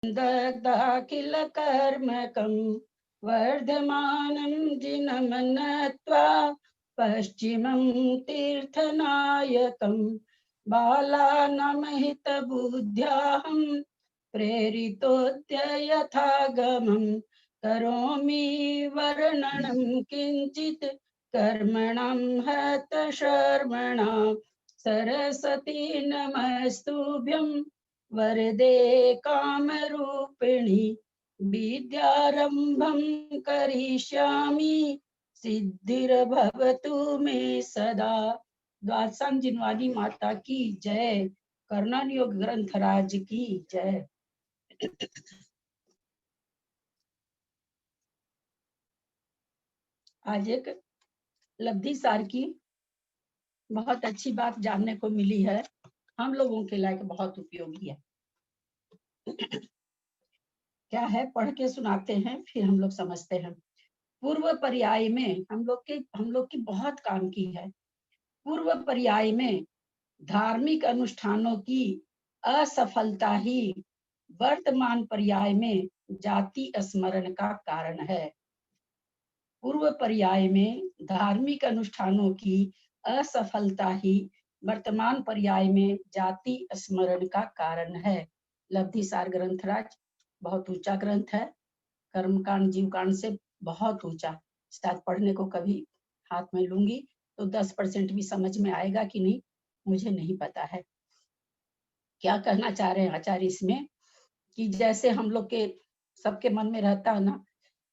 दग्धाखिल कर्मकं वर्धमानं जिनं नत्वा पश्चिमं तीर्थनायकं बालानामहितबुद्ध्याहं प्रेरितोऽद्य यथागमं करोमि वर्णनं किञ्चित् कर्मणां हतशर्मणां सरस्वती नमस्तुभ्यं वरदे कामरूपिणी विद्यारंभं करिष्यामि सिद्धिर्भवतु मे सदा। द्वादशांग जिनवानी माता की जय। कर्णन योग ग्रंथ राज की जय। आज एक लब्धि सार की बहुत अच्छी बात जानने को मिली है, हम लोगों के लायक बहुत उपयोगी है। क्या है, पढ़ के सुनाते हैं फिर हम लोग समझते हैं। पूर्व पर्याय में हम लोग की बहुत काम की है। पूर्व पर्याय में धार्मिक अनुष्ठानों की असफलता ही वर्तमान पर्याय में जाति स्मरण का कारण है। पूर्व पर्याय में धार्मिक अनुष्ठानों की असफलता ही वर्तमान पर्याय में जाति स्मरण का कारण है। लब्धि सार ग्रंथराज बहुत ऊंचा ग्रंथ है, कर्मकांड जीवकांड से बहुत ऊंचा। शायद पढ़ने को कभी हाथ में लूंगी तो 10% भी समझ में आएगा कि नहीं मुझे नहीं पता है। क्या कहना चाह रहे हैं आचार्य इसमें कि जैसे हम लोग के सबके मन में रहता है ना,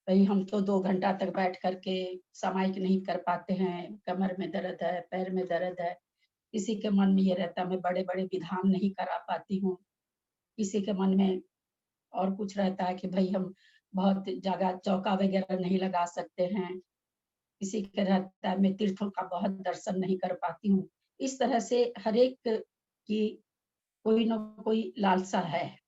भाई हम तो 2 घंटा तक बैठ करके सामायिक नहीं कर पाते हैं, कमर में दर्द है, पैर में दर्द है। किसी के मन में ये रहता है मैं बड़े बड़े विधान नहीं करा पाती हूँ। किसी के मन में और कुछ रहता है कि भाई हम बहुत जगह चौका वगैरह नहीं लगा सकते हैं। किसी के रहता है मैं तीर्थों का बहुत दर्शन नहीं कर पाती हूँ। इस तरह से हर एक की कोई न कोई लालसा है।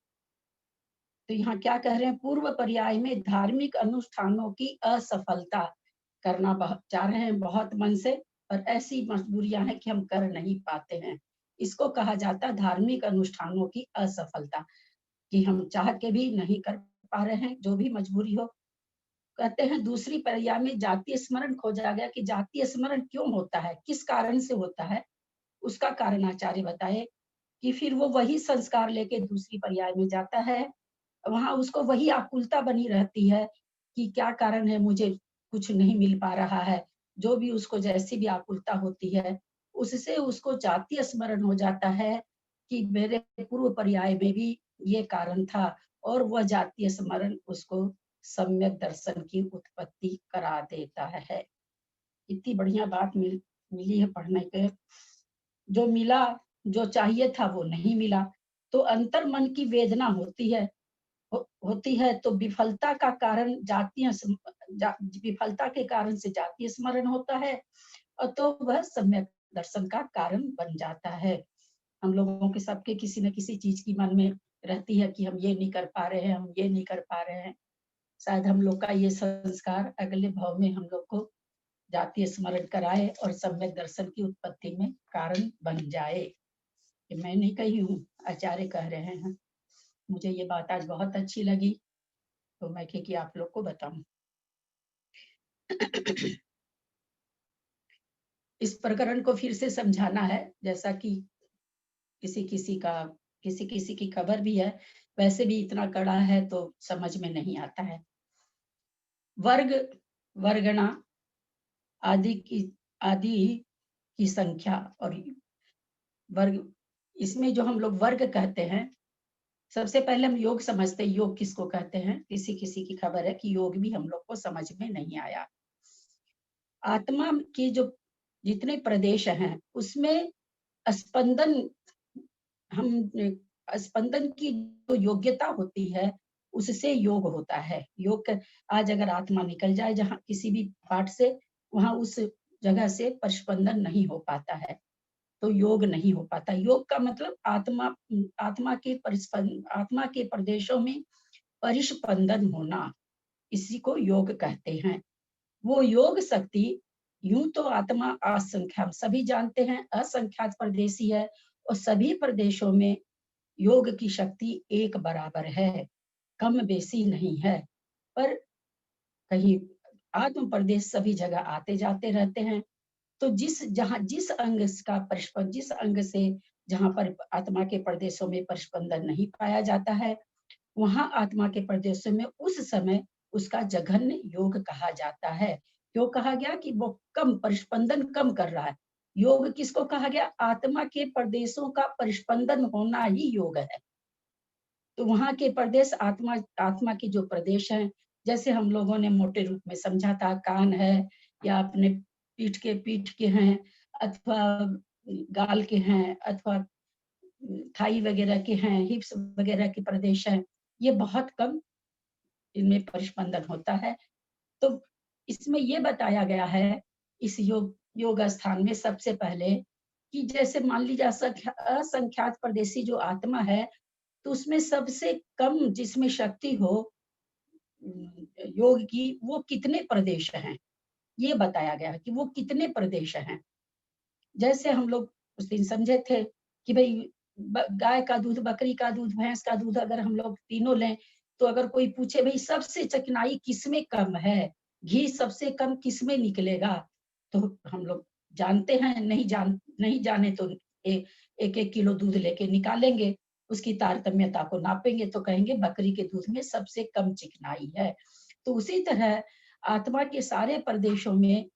तो यहाँ क्या कह रहे हैं, पूर्व पर्याय में धार्मिक अनुष्ठानों की असफलता करना चाह रहे हैं बहुत मन से, और ऐसी मजबूरियां हैं कि हम कर नहीं पाते हैं। इसको कहा जाता है धार्मिक अनुष्ठानों की असफलता, कि हम चाह के भी नहीं कर पा रहे हैं, जो भी मजबूरी हो। कहते हैं दूसरी पर्याय में जातीय स्मरण खोजा गया कि जातीय स्मरण क्यों होता है, किस कारण से होता है। उसका कारण आचार्य बताए कि फिर वो वही संस्कार लेके दूसरी पर्याय में जाता है, वहां उसको वही आकुलता बनी रहती है कि क्या कारण है मुझे कुछ नहीं मिल पा रहा है। जो भी उसको जैसी भी आकुलता होती है उससे उसको जातीय स्मरण हो जाता है कि मेरे पूर्व पर्याय में भी ये कारण था, और वह जातीय स्मरण उसको सम्यक दर्शन की उत्पत्ति करा देता है। इतनी बढ़िया बात मिली है पढ़ने के। जो मिला, जो चाहिए था वो नहीं मिला, तो अंतर मन की वेदना होती है। तो विफलता का कारण विफलता के कारण से जातीय स्मरण होता है, और तो वह सम्यक दर्शन का कारण बन जाता है। हम लोगों के सबके किसी न किसी चीज की मन में रहती है कि हम ये नहीं कर पा रहे हैं, हम ये नहीं कर पा रहे हैं। शायद हम लोग का ये संस्कार अगले भाव में हम लोग को जातीय स्मरण कराए और सम्यक दर्शन की उत्पत्ति में कारण बन जाए। कि मैं नहीं कही हूँ, आचार्य कह रहे हैं। मुझे ये बात आज बहुत अच्छी लगी, तो मैं कि आप लोग को बताऊं। इस प्रकरण को फिर से समझाना है, जैसा कि किसी किसी की खबर भी है, वैसे भी इतना कड़ा है तो समझ में नहीं आता है। वर्ग, वर्गणा आदि की संख्या और वर्ग, इसमें जो हम लोग वर्ग कहते हैं, सबसे पहले हम योग समझते हैं। योग किसको कहते हैं, किसी किसी की खबर है कि योग भी हम लोग को समझ में नहीं आया। आत्मा की जो जितने प्रदेश हैं उसमें स्पंदन, हम स्पंदन की जो योग्यता होती है उससे योग होता है। योग आज अगर आत्मा निकल जाए जहाँ किसी भी पार्ट से, वहां उस जगह से परिस्पंदन नहीं हो पाता है, तो योग नहीं हो पाता। योग का मतलब आत्मा के प्रदेशों में परिस्पंदन होना, इसी को योग कहते हैं। वो योग शक्ति, यूं तो आत्मा असंख्या, हम सभी जानते हैं असंख्यात प्रदेशी है, और सभी प्रदेशों में योग की शक्ति एक बराबर है। कम बेसी नहीं है, पर कहीं आत्म प्रदेश सभी जगह आते जाते रहते हैं। तो जिस अंग का परिस्पंद, जिस अंग से जहाँ पर आत्मा के प्रदेशों में परिस्पंदन नहीं पाया जाता है, वहां आत्मा के प्रदेशों में उस समय उसका जघन्य योग कहा जाता है। क्यों कहा गया? कि वो कम परिस्पंदन कम कर रहा है। योग किसको कहा गया? आत्मा के प्रदेशों का परिस्पंदन होना ही योग है। तो वहां के प्रदेश आत्मा आत्मा की जो प्रदेश है, जैसे हम लोगों ने मोटे रूप में समझा था, कान है या अपने पीठ के हैं, अथवा गाल के हैं, अथवा थाई वगैरह के हैं, हिप्स वगैरह के प्रदेश हैं, ये बहुत कम इनमें परिस्पंदन होता है। तो इसमें ये बताया गया है इस योग स्थान में सबसे पहले कि जैसे मान लीजिए असंख्यात परदेशी जो आत्मा है, तो उसमें सबसे कम जिसमें शक्ति हो योग की, वो कितने प्रदेश हैं, ये बताया गया है कि वो कितने प्रदेश हैं। जैसे हम लोग उस दिन समझे थे कि भाई गाय का दूध, बकरी का दूध, भैंस का दूध अगर हम लोग तीनों लें, तो अगर कोई पूछे भाई सबसे चिकनाई किसमें कम है, घी सबसे कम किसमें निकलेगा, तो हम लोग जानते हैं, नहीं जाने तो एक एक किलो दूध लेके निकालेंगे, उसकी तारतम्यता को नापेंगे तो कहेंगे बकरी के दूध में सबसे कम चिकनाई है। तो उसी तरह आत्मा के सारे प्रदेशों में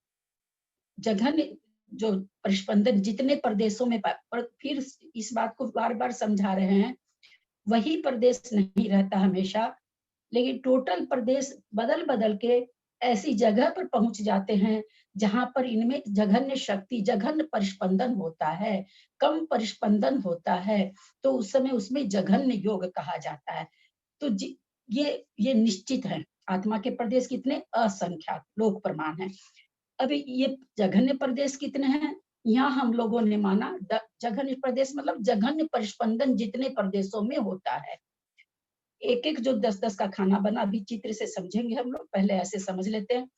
जघन्य जो परिस्पंदन जितने प्रदेशों में पर फिर इस बात को बार बार समझा रहे हैं, वही प्रदेश नहीं रहता हमेशा, लेकिन टोटल प्रदेश बदल बदल के ऐसी जगह पर पहुंच जाते हैं जहां पर इनमें जघन्य शक्ति, जघन्य परिस्पंदन होता है, कम परिस्पंदन होता है, तो उस समय उसमें जघन्य योग कहा जाता है। तो ये निश्चित है। आत्मा के प्रदेश कितने? असंख्यात लोक प्रमाण है। अभी ये जघन्य प्रदेश कितने हैं? यहाँ हम लोगों ने माना जघन्य प्रदेश मतलब जघन्य परिस्पंदन जितने प्रदेशों में होता है। एक एक जो 10-10 का खाना बना, अभी चित्र से समझेंगे हम लोग, पहले ऐसे समझ लेते हैं।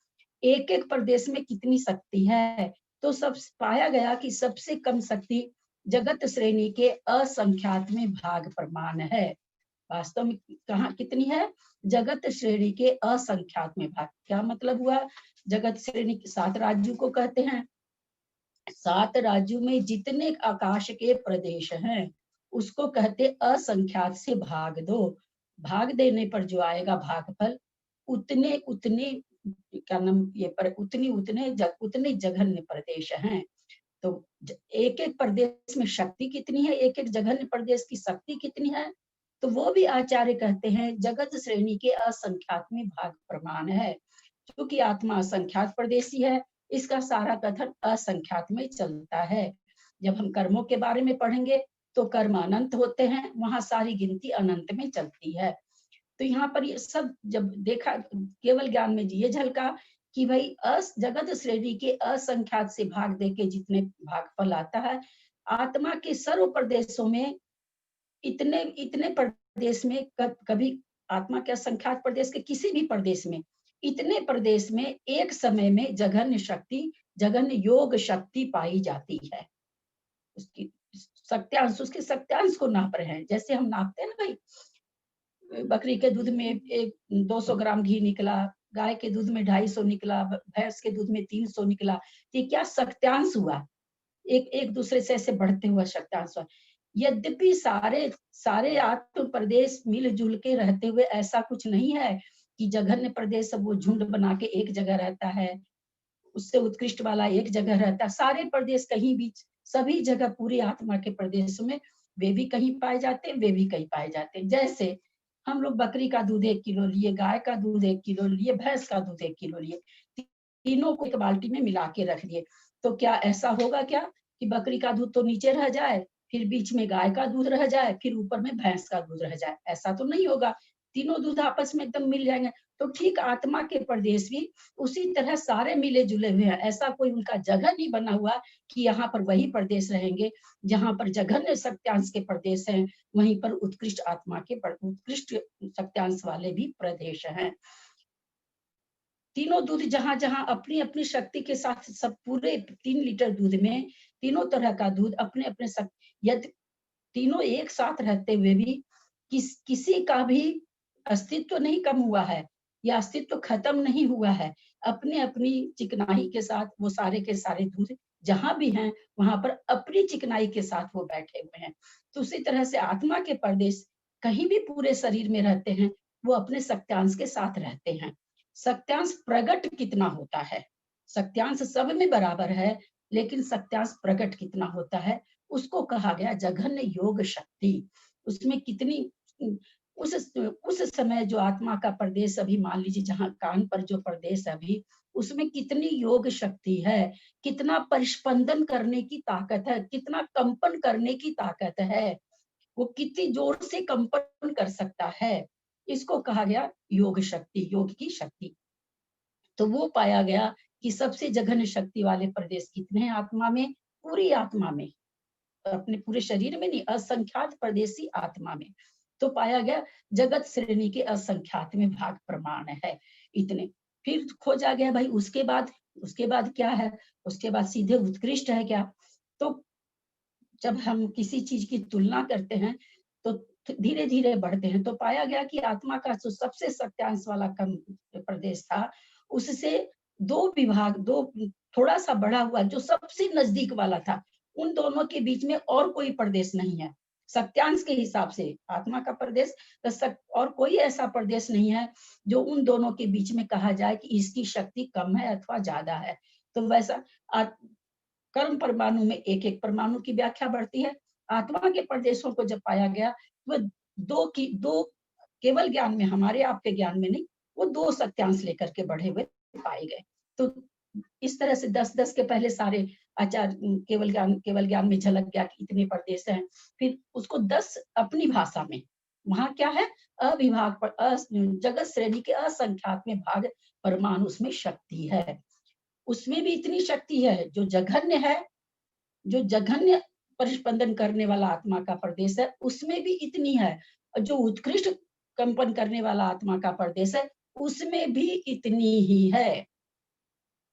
एक एक प्रदेश में कितनी शक्ति है, तो सब पाया गया कि सबसे कम शक्ति जगत श्रेणी के असंख्यात में भाग प्रमाण है। वास्तव में कहाँ कितनी है? जगत श्रेणी के असंख्यात में भाग। क्या मतलब हुआ? जगत श्रेणी 7 राज्यों को कहते हैं। 7 राज्यों में जितने आकाश के प्रदेश हैं, उसको कहते असंख्यात से भाग दो। भाग देने पर जो आएगा भागफल, उतने उतने क्या नाम ये पर उतने जघन्य प्रदेश हैं। तो एक एक प्रदेश में शक्ति कितनी है, एक एक जघन्य प्रदेश की शक्ति कितनी है, तो वो भी आचार्य कहते हैं जगत श्रेणी के असंख्यात में भाग प्रमाण है। क्योंकि आत्मा असंख्यात प्रदेशी है, इसका सारा कथन असंख्यात में चलता है। जब हम कर्मों के बारे में पढ़ेंगे तो कर्म अनंत होते हैं, वहां सारी गिनती अनंत में चलती है। तो यहाँ पर ये सब जब देखा, केवल ज्ञान में ये झलका कि भाई जगत श्रेणी के असंख्यात से भाग दे के जितने भागफल आता है, आत्मा के सर्व प्रदेशों में इतने इतने प्रदेश में कभी आत्मा के असंख्यात प्रदेश के किसी भी प्रदेश में, इतने प्रदेश में एक समय में जघन्य शक्ति, जघन्य योग शक्ति पाई जाती है। उसकी सत्यांश, उसके सत्यांश को नाप रहे हैं। जैसे हम नापते हैं ना भाई, बकरी के दूध में 200 ग्राम घी निकला, गाय के दूध में 250 निकला, भैंस के दूध में 300 निकला, ये क्या सत्यांश हुआ? एक एक दूसरे से ऐसे बढ़ते हुआ सत्यांश हुआ। यद्यपि सारे सारे आत्म प्रदेश मिलजुल के रहते हुए ऐसा कुछ नहीं है कि जघन्य प्रदेश सब वो झुंड बना के एक जगह रहता है, उससे उत्कृष्ट वाला एक जगह रहता है। सारे प्रदेश कहीं भी, सभी जगह पूरी आत्मा के प्रदेश में वे भी कहीं पाए जाते हैं, वे भी कहीं पाए जाते हैं। जैसे हम लोग बकरी का दूध 1 किलो लिए, गाय का दूध 1 किलो लिए, भैंस का दूध 1 किलो लिए, तीनों को एक बाल्टी में मिला के रख दिए, तो क्या ऐसा होगा क्या कि बकरी का दूध तो नीचे रह जाए, फिर बीच में गाय का दूध रह जाए, फिर ऊपर में भैंस का दूध रह जाए? ऐसा तो नहीं होगा। तीनों दूध आपस में एकदम मिल जाएंगे। तो ठीक आत्मा के प्रदेश भी उसी तरह सारे मिले जुले हुए हैं। ऐसा कोई उनका जगह नहीं बना हुआ कि यहाँ पर वही प्रदेश रहेंगे, जहाँ पर जघन्य सत्यांश के प्रदेश हैं, वहीं पर उत्कृष्ट आत्मा के उत्कृष्ट सत्यांश वाले भी प्रदेश हैं। तीनों दूध जहां जहां अपनी अपनी शक्ति के साथ, सब पूरे 3 लीटर दूध में तीनों तरह का दूध अपने अपने यदि तीनों एक साथ रहते हुए भी किसी का भी अस्तित्व नहीं कम हुआ है, या अस्तित्व खत्म नहीं हुआ है। अपने अपनी चिकनाई के साथ वो सारे के सारे दूर जहां भी हैं वहां पर अपनी चिकनाई के साथ वो बैठे हुए हैं। तो उसी तरह से आत्मा के परदेश कहीं भी पूरे शरीर में रहते हैं, वो अपने सत्यांश के साथ रहते हैं। सत्यांश प्रकट कितना होता है, सत्यांश सब में बराबर है, लेकिन सत्यांश प्रकट कितना होता है, उसको कहा गया जघन्य योग शक्ति। उसमें कितनी उस समय जो आत्मा का प्रदेश, अभी मान लीजिए जहां कान पर जो प्रदेश अभी, उसमें कितनी योग शक्ति है, कितना परिस्पंदन करने की ताकत है, कितना कंपन करने की ताकत है, वो कितनी जोर से कंपन कर सकता है। इसको कहा गया योग शक्ति, योग की शक्ति। तो वो पाया गया कि सबसे जघन्य शक्ति वाले प्रदेश कितने हैं आत्मा में, पूरी आत्मा में, अपने पूरे शरीर में नहीं, असंख्यात प्रदेशी आत्मा में। तो पाया गया जगत श्रेणी के असंख्यात में भाग प्रमाण है इतने। फिर खोजा गया भाई उसके बाद क्या है, उसके बाद सीधे उत्कृष्ट है क्या। तो जब हम किसी चीज की तुलना करते हैं तो धीरे धीरे बढ़ते हैं, तो पाया गया कि आत्मा का जो सबसे सत्यांश वाला कम प्रदेश था, उससे दो विभाग, दो थोड़ा सा बढ़ा हुआ जो सबसे नजदीक वाला था, उन दोनों के बीच में और कोई प्रदेश नहीं है। सत्यांश के हिसाब से आत्मा का प्रदेश और कोई ऐसा प्रदेश नहीं है जो उन दोनों के बीच में कहा जाए कि इसकी शक्ति कम है अथवा ज्यादा है। तो वैसा कर्म परमाणु में एक एक परमाणु की व्याख्या बढ़ती है। आत्मा के प्रदेशों को जब पाया गया, वो दो केवल ज्ञान में, हमारे आपके ज्ञान में नहीं, वो दो सत्यांश लेकर के बढ़े हुए पाए गए। तो इस तरह से 10-10 के पहले सारे आचार केवल ज्ञान में झलक गया कि इतने प्रदेश हैं। फिर उसको 10 अपनी भाषा में, वहां क्या है, अविभाग पर जगत श्रेणी के असंख्यात में भाग परमाणु, उसमें शक्ति है। उसमें भी इतनी शक्ति है जो जघन्य है, जो जघन्य परिस्पंदन करने वाला आत्मा का प्रदेश है, उसमें भी इतनी है। और जो उत्कृष्ट कंपन करने वाला आत्मा का प्रदेश है, उसमें भी इतनी ही है।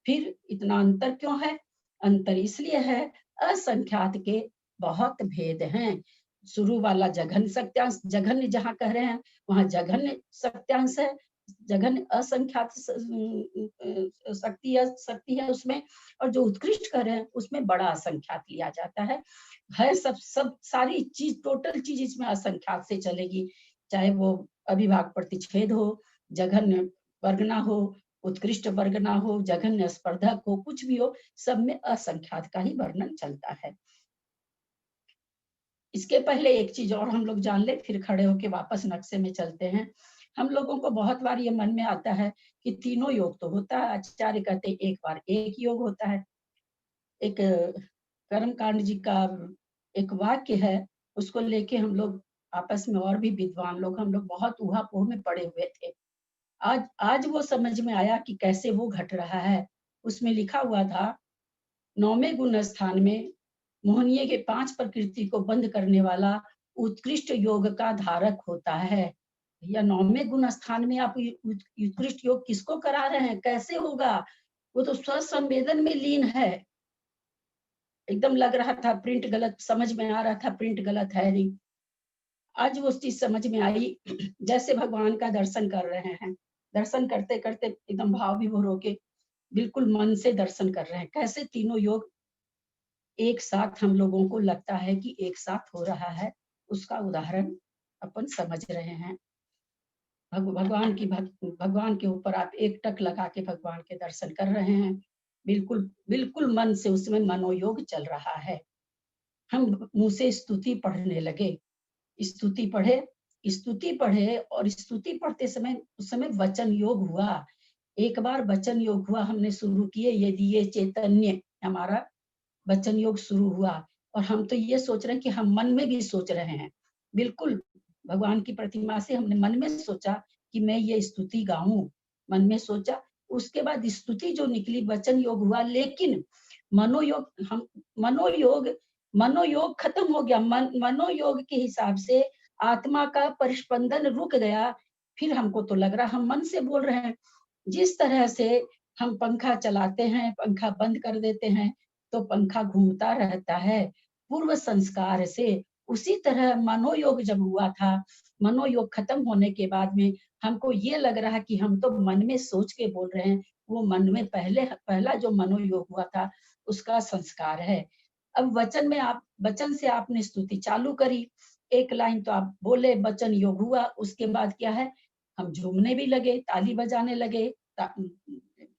फिर इतना अंतर क्यों है? अंतर इसलिए है, असंख्यात के बहुत भेद हैं। शुरू वाला जघन्य सत्यांश, जघन्य जहां कह रहे हैं वहां जघन्य सत्यांश है, जघन्य असंख्यात शक्ति है उसमें। और जो उत्कृष्ट कर रहे हैं उसमें बड़ा असंख्यात लिया जाता है सब सारी चीज, टोटल चीज इसमें असंख्यात से चलेगी, चाहे वो अभिभाग प्रतिच्छेद हो, जघन्य वर्गना हो, उत्कृष्ट वर्ग ना हो, जघन्य स्पर्धक हो, कुछ भी हो, सब में असंख्यात का ही वर्णन चलता है। इसके पहले एक चीज और हम लोग जान ले, फिर खड़े होके वापस नक्शे में चलते हैं। हम लोगों को बहुत बार ये मन में आता है कि तीनों योग तो होता है, आचार्य कहते हैं एक बार एक योग होता है। एक कर्मकांड जी का एक वाक्य है, उसको लेके हम लोग आपस में, और भी विद्वान लोग, हम लोग बहुत ऊहापोह में पड़े हुए थे। आज वो समझ में आया कि कैसे वो घट रहा है। उसमें लिखा हुआ था, 9वें गुण स्थान में मोहनीय के 5 प्रकृति को बंद करने वाला उत्कृष्ट योग का धारक होता है। या 9वें गुण स्थान में आप उत्कृष्ट योग किसको करा रहे हैं, कैसे होगा? वो तो स्वसंवेदन में लीन है। एकदम लग रहा था प्रिंट गलत, समझ में आ रहा था प्रिंट गलत है नहीं। आज वो चीज समझ में आई, जैसे भगवान का दर्शन कर रहे हैं, दर्शन करते करते एकदम भाव विभोर होके बिल्कुल मन से दर्शन कर रहे हैं, कैसे तीनों योग एक साथ हम लोगों को लगता है कि एक साथ हो रहा है। उसका उदाहरण अपन समझ रहे हैं। भगवान के ऊपर आप एक टक लगा के भगवान के दर्शन कर रहे हैं, बिल्कुल बिल्कुल मन से उसमें मनोयोग चल रहा है। हम मुंह से स्तुति पढ़ने लगे, स्तुति पढ़े और स्तुति पढ़ते समय उस समय वचन योग हुआ। एक बार वचन योग हुआ, हमने शुरू किए, यदि ये चैतन्य, हमारा वचन योग शुरू हुआ। और हम तो ये सोच रहे हैं कि हम मन में भी सोच रहे हैं, बिल्कुल भगवान की प्रतिमा से हमने मन में सोचा कि मैं ये स्तुति गाऊं, मन में सोचा। उसके बाद स्तुति जो निकली, वचन योग हुआ, लेकिन मनोयोग मनोयोग खत्म हो गया। मनोयोग के हिसाब से आत्मा का परिस्पंदन रुक गया। फिर हमको तो लग रहा हम मन से बोल रहे हैं। जिस तरह से हम पंखा चलाते हैं, पंखा बंद कर देते हैं तो पंखा घूमता रहता है पूर्व संस्कार से, उसी तरह मनोयोग जब हुआ था, मनोयोग खत्म होने के बाद में हमको ये लग रहा है कि हम तो मन में सोच के बोल रहे हैं, वो मन में पहला जो मनोयोग हुआ था उसका संस्कार है। अब वचन से आपने स्तुति चालू करी, एक लाइन तो आप बोले, वचन योग हुआ, उसके बाद क्या है, हम झूमने भी लगे, ताली बजाने लगे,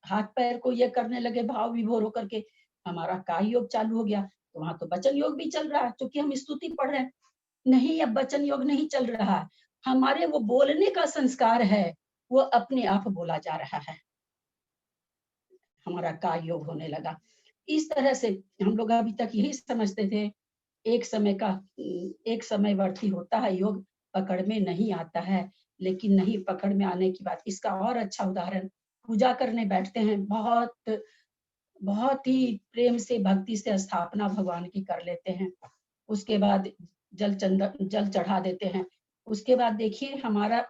हाथ पैर को ये करने लगे भाव विभोर होकर के, हमारा काय योग चालू हो गया। तो वहां तो वचन योग भी चल रहा है, क्योंकि हम स्तुति पढ़ रहे हैं। नहीं, अब वचन योग नहीं चल रहा, हमारे वो बोलने का संस्कार है, वो अपने आप बोला जा रहा है, हमारा काय योग होने लगा। इस तरह से हम लोग अभी तक यही समझते थे, एक समयवर्ती होता है योग, पकड़ में नहीं आता है। लेकिन नहीं, पकड़ में आने की बात, इसका और अच्छा उदाहरण, पूजा करने बैठते हैं, बहुत बहुत ही प्रेम से भक्ति से स्थापना भगवान की कर लेते हैं, उसके बाद जल चढ़ा देते हैं। उसके बाद देखिए हमारा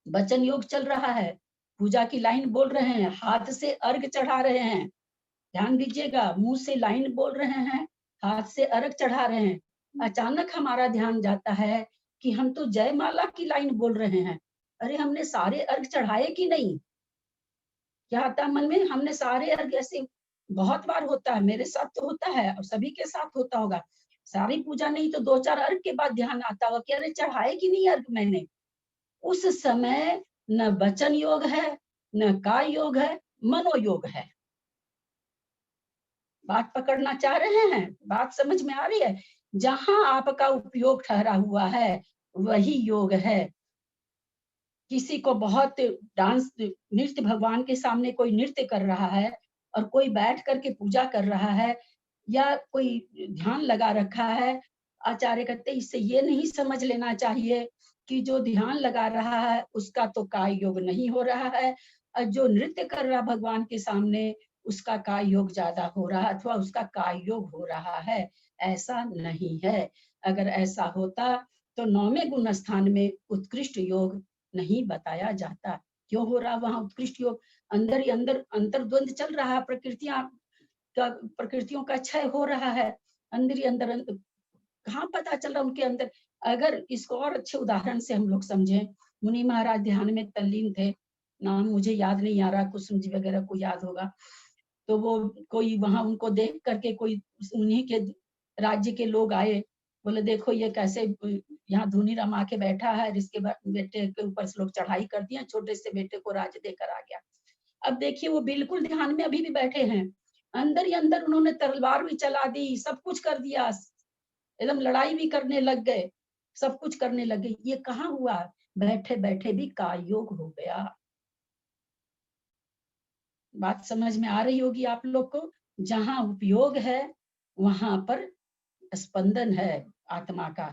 वचन योग चल रहा है, पूजा की लाइन बोल रहे हैं, हाथ से अर्घ चढ़ा रहे हैं, ध्यान दीजिएगा, मुंह से लाइन बोल रहे हैं, हाथ से अर्घ चढ़ा रहे हैं। अचानक हमारा ध्यान जाता है कि हम तो जयमाला की लाइन बोल रहे हैं, अरे हमने सारे अर्घ चढ़ाए कि नहीं? क्या आता है मन में, हमने सारे अर्घ, ऐसे बहुत बार होता है, मेरे साथ तो होता है और सभी के साथ होता होगा, सारी पूजा नहीं तो 2-4 अर्घ के बाद ध्यान आता होगा कि अरे चढ़ाए कि नहीं अर्घ मैंने। उस समय न वचन योग है, न काय योग है, मनोयोग है। बात पकड़ना चाह रहे हैं? बात समझ में आ रही है? जहां आपका उपयोग ठहरा हुआ है वही योग है। किसी को बहुत डांस नृत्य, भगवान के सामने कोई नृत्य कर रहा है और कोई बैठ करके पूजा कर रहा है या कोई ध्यान लगा रखा है, आचार्य कहते इससे ये नहीं समझ लेना चाहिए कि जो ध्यान लगा रहा है उसका तो काय योग नहीं हो रहा है, और जो नृत्य कर रहा भगवान के सामने उसका काय योग ज्यादा हो रहा है अथवा उसका काय योग हो रहा है। ऐसा नहीं है। अगर ऐसा होता तो 9वें गुण स्थान में उत्कृष्ट योग नहीं बताया जाता। क्यों हो रहा वहां उत्कृष्ट योग? अंदर ही अंदर अंतर्द्वंद चल रहा है, प्रकृतियों का क्षय हो रहा है, अंदर ही अंदर कहाँ पता चल रहा उनके अंदर। अगर इसको और अच्छे उदाहरण से हम लोग समझें, मुनि महाराज ध्यान में तल्लीन थे, नाम मुझे याद नहीं आ रहा, कुसुम जी वगैरह को याद होगा, तो वो कोई वहां उनको देख करके कोई उन्हीं के राज्य के लोग आए, बोले देखो ये कैसे यहाँ धुनी रमा के बैठा है, इसके बेटे के ऊपर से लोग चढ़ाई कर दिया, छोटे से बेटे को राज्य देकर आ गया। अब देखिए वो बिल्कुल ध्यान में अभी भी बैठे हैं, अंदर ही अंदर उन्होंने तलवार भी चला दी, सब कुछ कर दिया, एकदम लड़ाई भी करने लग गए, सब कुछ करने लगे। ये कहाँ हुआ? बैठे बैठे भी काय योग हो गया। बात समझ में आ रही होगी आप लोग को। जहां उपयोग है वहां पर स्पंदन है आत्मा का।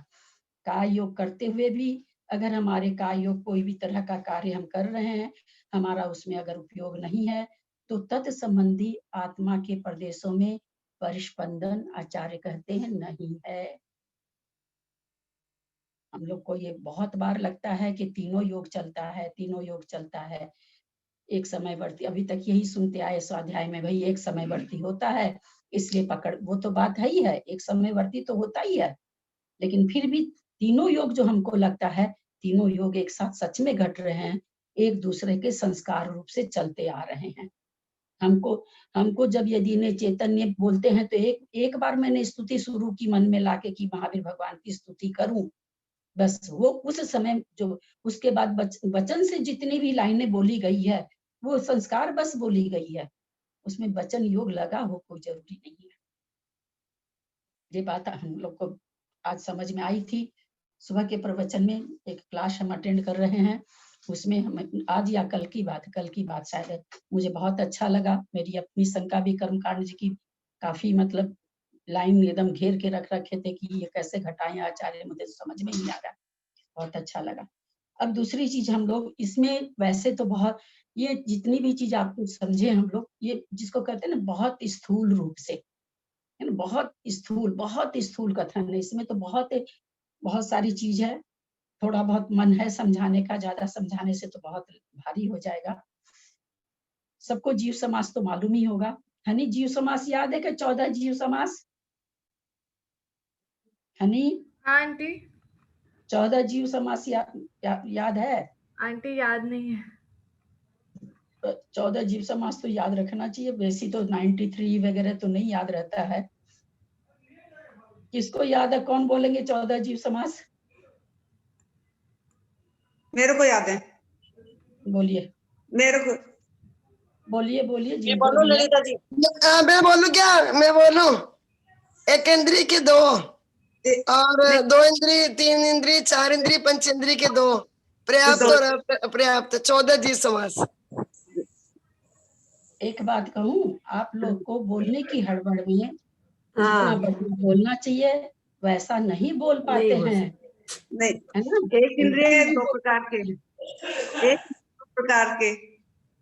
काय योग करते हुए भी अगर हमारे काय योग कोई भी तरह का कार्य हम कर रहे हैं, हमारा उसमें अगर उपयोग नहीं है, तो तत्संबंधी आत्मा के प्रदेशों में परिस्पंदन आचार्य कहते हैं नहीं है। हम लोग को ये बहुत बार लगता है कि तीनों योग चलता है, तीनों योग चलता है, एक समयवर्ती, अभी तक यही सुनते आए स्वाध्याय में, भाई एक समयवर्ती होता है इसलिए पकड़, वो तो बात है ही है, एक समयवर्ती तो होता ही है, लेकिन फिर भी तीनों योग जो हमको लगता है, तीनों योग एक साथ सच में घट रहे हैं, एक दूसरे के संस्कार रूप से चलते आ रहे हैं। हमको हमको जब यदि ने चैतन्य बोलते हैं तो एक बार मैंने स्तुति शुरू की मन में लाके कि महावीर भगवान की स्तुति करूं, बस वो उस समय जो उसके बाद वचन से जितनी भी लाइनें बोली गई है वो संस्कार बस बोली गई है, उसमें वचन योग लगा हो कोई जरूरी नहीं है। ये बात हम लोग को आज समझ में आई थी। सुबह के प्रवचन में एक क्लास हम अटेंड कर रहे हैं, उसमें हम आज या कल की बात शायद है, मुझे बहुत अच्छा लगा। मेरी अपनी शंका भी कर्मकांड जी की काफी मतलब लाइन एकदम घेर के रख रखे थे कि ये कैसे घटाएं आचार्य, मुझे समझ में नहीं आ रहा, बहुत अच्छा लगा। अब दूसरी चीज हम लोग इसमें वैसे तो बहुत, ये जितनी भी चीज आप समझे हम लोग, ये जिसको कहते हैं ना बहुत स्थूल रूप से, है ना, बहुत स्थूल कथन है इसमें, तो बहुत सारी चीज है, थोड़ा बहुत मन है समझाने का, ज्यादा समझाने से तो बहुत भारी हो जाएगा। सबको जीव समास तो मालूम ही होगा, हनी जीव समास याद है कि 14 जीव समास? हनी? हाँ आंटी। 14 जीव समास याद है? आंटी याद नहीं है। 14 जीव समास तो याद रखना चाहिए, वैसी तो 93 वगैरह तो नहीं याद रहता है। किसको याद है? कौन बोलेंगे 14 जीव समास? मेरे को याद है। बोलिए मेरे को बोलिए बोलिए, मैं जिनको बोलूं नहीं ललिता जी? मैं बोलूं क्या? मैं बोलूं। एक इंद्री के दो, और दो इंद्री, तीन इंद्री, चार इंद्री, पंच इंद्री के दो, पर्याप्त और अपर्याप्त, 14 जीव समास। एक बात कहूँ, आप लोग को बोलने की हड़बड़ में जितना बढ़िया बोलना चाहिए वैसा नहीं बोल पाते हैं, नहीं, है ना? एक इंद्रिय एकदम दो प्रकार के, एक दो प्रकार के,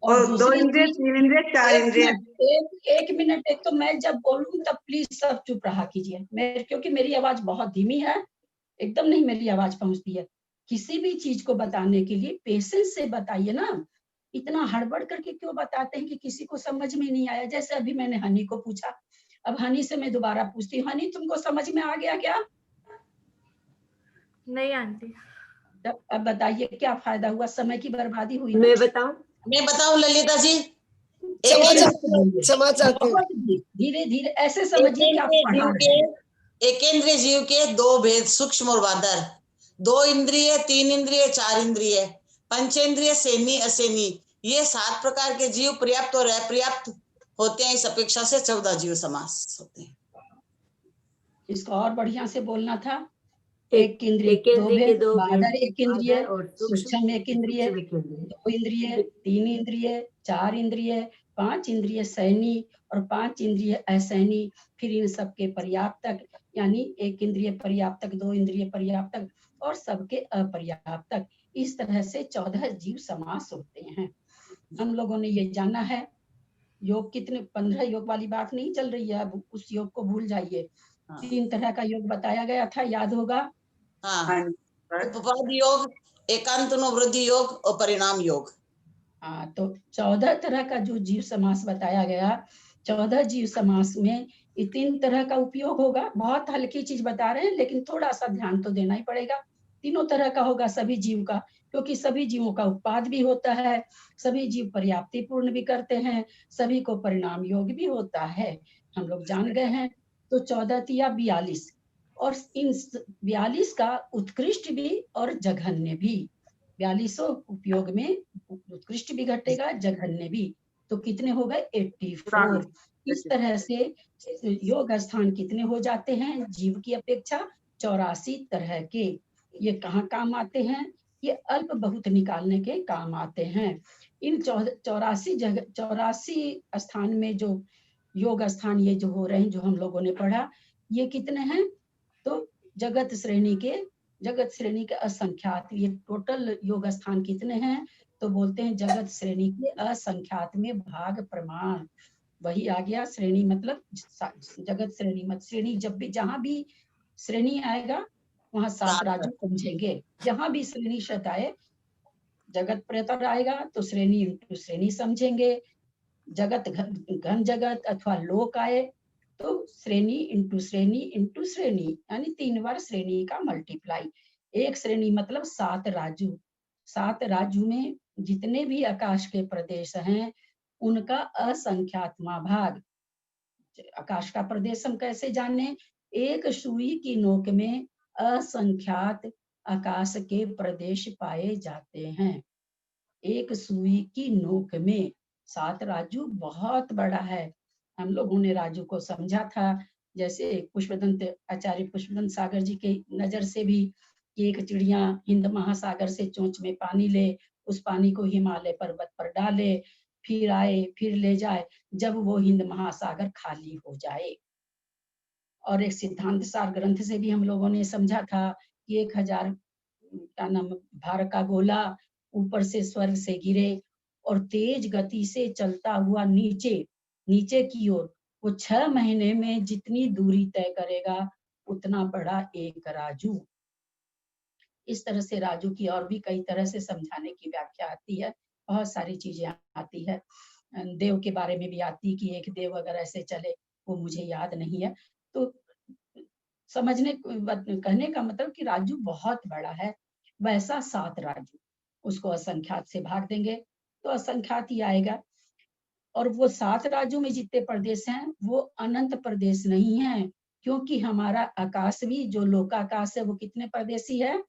और और दो दूसरी इंद्रिय, चीज, तीन इंद्रिय, चार इंद्रिय। एक मिनट, एक तो मैं जब बोलूं तब प्लीज सब चुप रहा कीजिए, क्योंकि मेरी आवाज बहुत धीमी है, एकदम नहीं मेरी आवाज पहुंचती है। किसी भी चीज को बताने के लिए पेशेंस से बताइए ना, इतना हड़बड़ करके क्यों बताते हैं कि किसी को समझ में नहीं आया। जैसे अभी मैंने हनी को पूछा, अब हनी से मैं दोबारा पूछती हूँ, हनी तुमको समझ में आ गया क्या? नहीं आंटी। अब बताइए क्या फायदा हुआ, समय की बर्बादी हुई ना? मैं बताऊं ललिता जी? क्षमा चाहती हूँ। बहुत धीरे धीरे ऐसे समझिए कि आप पढ़ा रहे हैं। एकेंद्रिय जीव के दो भेद, सूक्ष्म और बादर। दो इंद्रिय, तीन इंद्रिय, चार इंद्रिय, पंचेंद्रिय, सेनी असेनी, ये 7 प्रकार के जीव पर्याप्त और अपर्याप्त होते हैं। इस अपेक्षा से 14 जीव समास होते हैं। इसको और बढ़िया से बोलना था। एक इंद्रिय दो भेद, बादर एक इंद्रिय, सूक्ष्म एक इंद्रिय, दो इंद्रिय, तीन इंद्रिय, चार इंद्रिय, पांच इंद्रिय सैनी और पांच इंद्रिय असैनी, फिर इन सबके पर्याप्तक, यानी एक इंद्रिय पर्याप्तक, दो इंद्रिय पर्याप्तक और सबके अपर्याप्तक। इस तरह से 14 जीव समास होते हैं। हम लोगों ने ये जाना है। योग कितने, 15 योग वाली बात नहीं चल रही है, अब उस योग को भूल जाइए। 3 तरह का योग बताया गया था, याद होगा? हाँ, उपपाद योग, एकांतनुवृद्धि योग और परिणाम योग। हाँ, तो 14 तरह का जो जीव समास बताया गया, 14 जीव समास में 3 तरह का उपयोग होगा। बहुत हल्की चीज बता रहे हैं, लेकिन थोड़ा सा ध्यान तो देना ही पड़ेगा। तीनों तरह का होगा सभी जीव का, क्योंकि सभी जीवों का उत्पाद भी होता है, सभी जीव पर्याप्ति पूर्ण भी करते हैं, सभी को परिणाम योग भी होता है, हम लोग जान गए हैं। तो 14 तिया 42, और इन 42 का उत्कृष्ट भी और जघन्य भी। 42 उपयोग में उत्कृष्ट भी घटेगा, जघन्य भी, तो कितने हो गए? 84। इस तरह से योग स्थान कितने हो जाते हैं जीव की अपेक्षा? 84 तरह के। ये कहाँ काम आते हैं? ये अल्प बहुत निकालने के काम आते हैं। इन 84 स्थान में जो योग स्थान ये जो हो रहे हैं, जो हम लोगों ने पढ़ा, ये कितने हैं? तो जगत श्रेणी के असंख्यात, ये टोटल योग स्थान कितने हैं? तो बोलते हैं जगत श्रेणी के असंख्यात में भाग प्रमाण। वही आ गया, श्रेणी मतलब जगत श्रेणी मत श्रेणी, जब भी जहां भी श्रेणी आएगा वहां 7 राजू समझेंगे। जहां भी श्रेणी शब्द आए, जगत प्रतर आएगा तो श्रेणी इंटू श्रेणी समझेंगे। जगत घन जगत अथवा लोक आए तो श्रेणी इंटू श्रेणी इंटू श्रेणी, यानी 3 बार श्रेणी का मल्टीप्लाई। एक श्रेणी मतलब 7 राजू। 7 राजू में जितने भी आकाश के प्रदेश हैं उनका असंख्यात्मा भाग। आकाश का प्रदेश हम कैसे जाने? एक सुई की नोक में असंख्यात आकाश के प्रदेश पाए जाते हैं। एक सुई की नोक में 7 राजू बहुत बड़ा है। हम लोगों ने राजू को समझा था, जैसे पुष्पदंत आचार्य पुष्पदंत सागर जी के नजर से भी, कि एक चिड़िया हिंद महासागर से चोंच में पानी ले, उस पानी को हिमालय पर्वत पर डाले, फिर आए फिर ले जाए, जब वो हिंद महासागर खाली हो जाए। और एक सिद्धांत सार ग्रंथ से भी हम लोगों ने समझा था कि 1000 क्या नाम भार का गोला ऊपर से स्वर्ग से गिरे और तेज गति से चलता हुआ नीचे नीचे की ओर, वो 6 महीने में जितनी दूरी तय करेगा उतना बड़ा एक राजू। इस तरह से राजू की और भी कई तरह से समझाने की व्याख्या आती है, बहुत सारी चीजें आती है। देव के बारे में भी आती कि एक देव अगर ऐसे चले, वो मुझे याद नहीं है। तो समझने कहने का मतलब कि राजू बहुत बड़ा है, वैसा 7 राजू, उसको असंख्यात से भाग देंगे तो असंख्यात ही आएगा। और वो 7 राज्यों में जितने प्रदेश हैं वो अनंत प्रदेश नहीं है, क्योंकि हमारा आकाश भी जो लोकाकाश है वो कितने प्रदेशी है,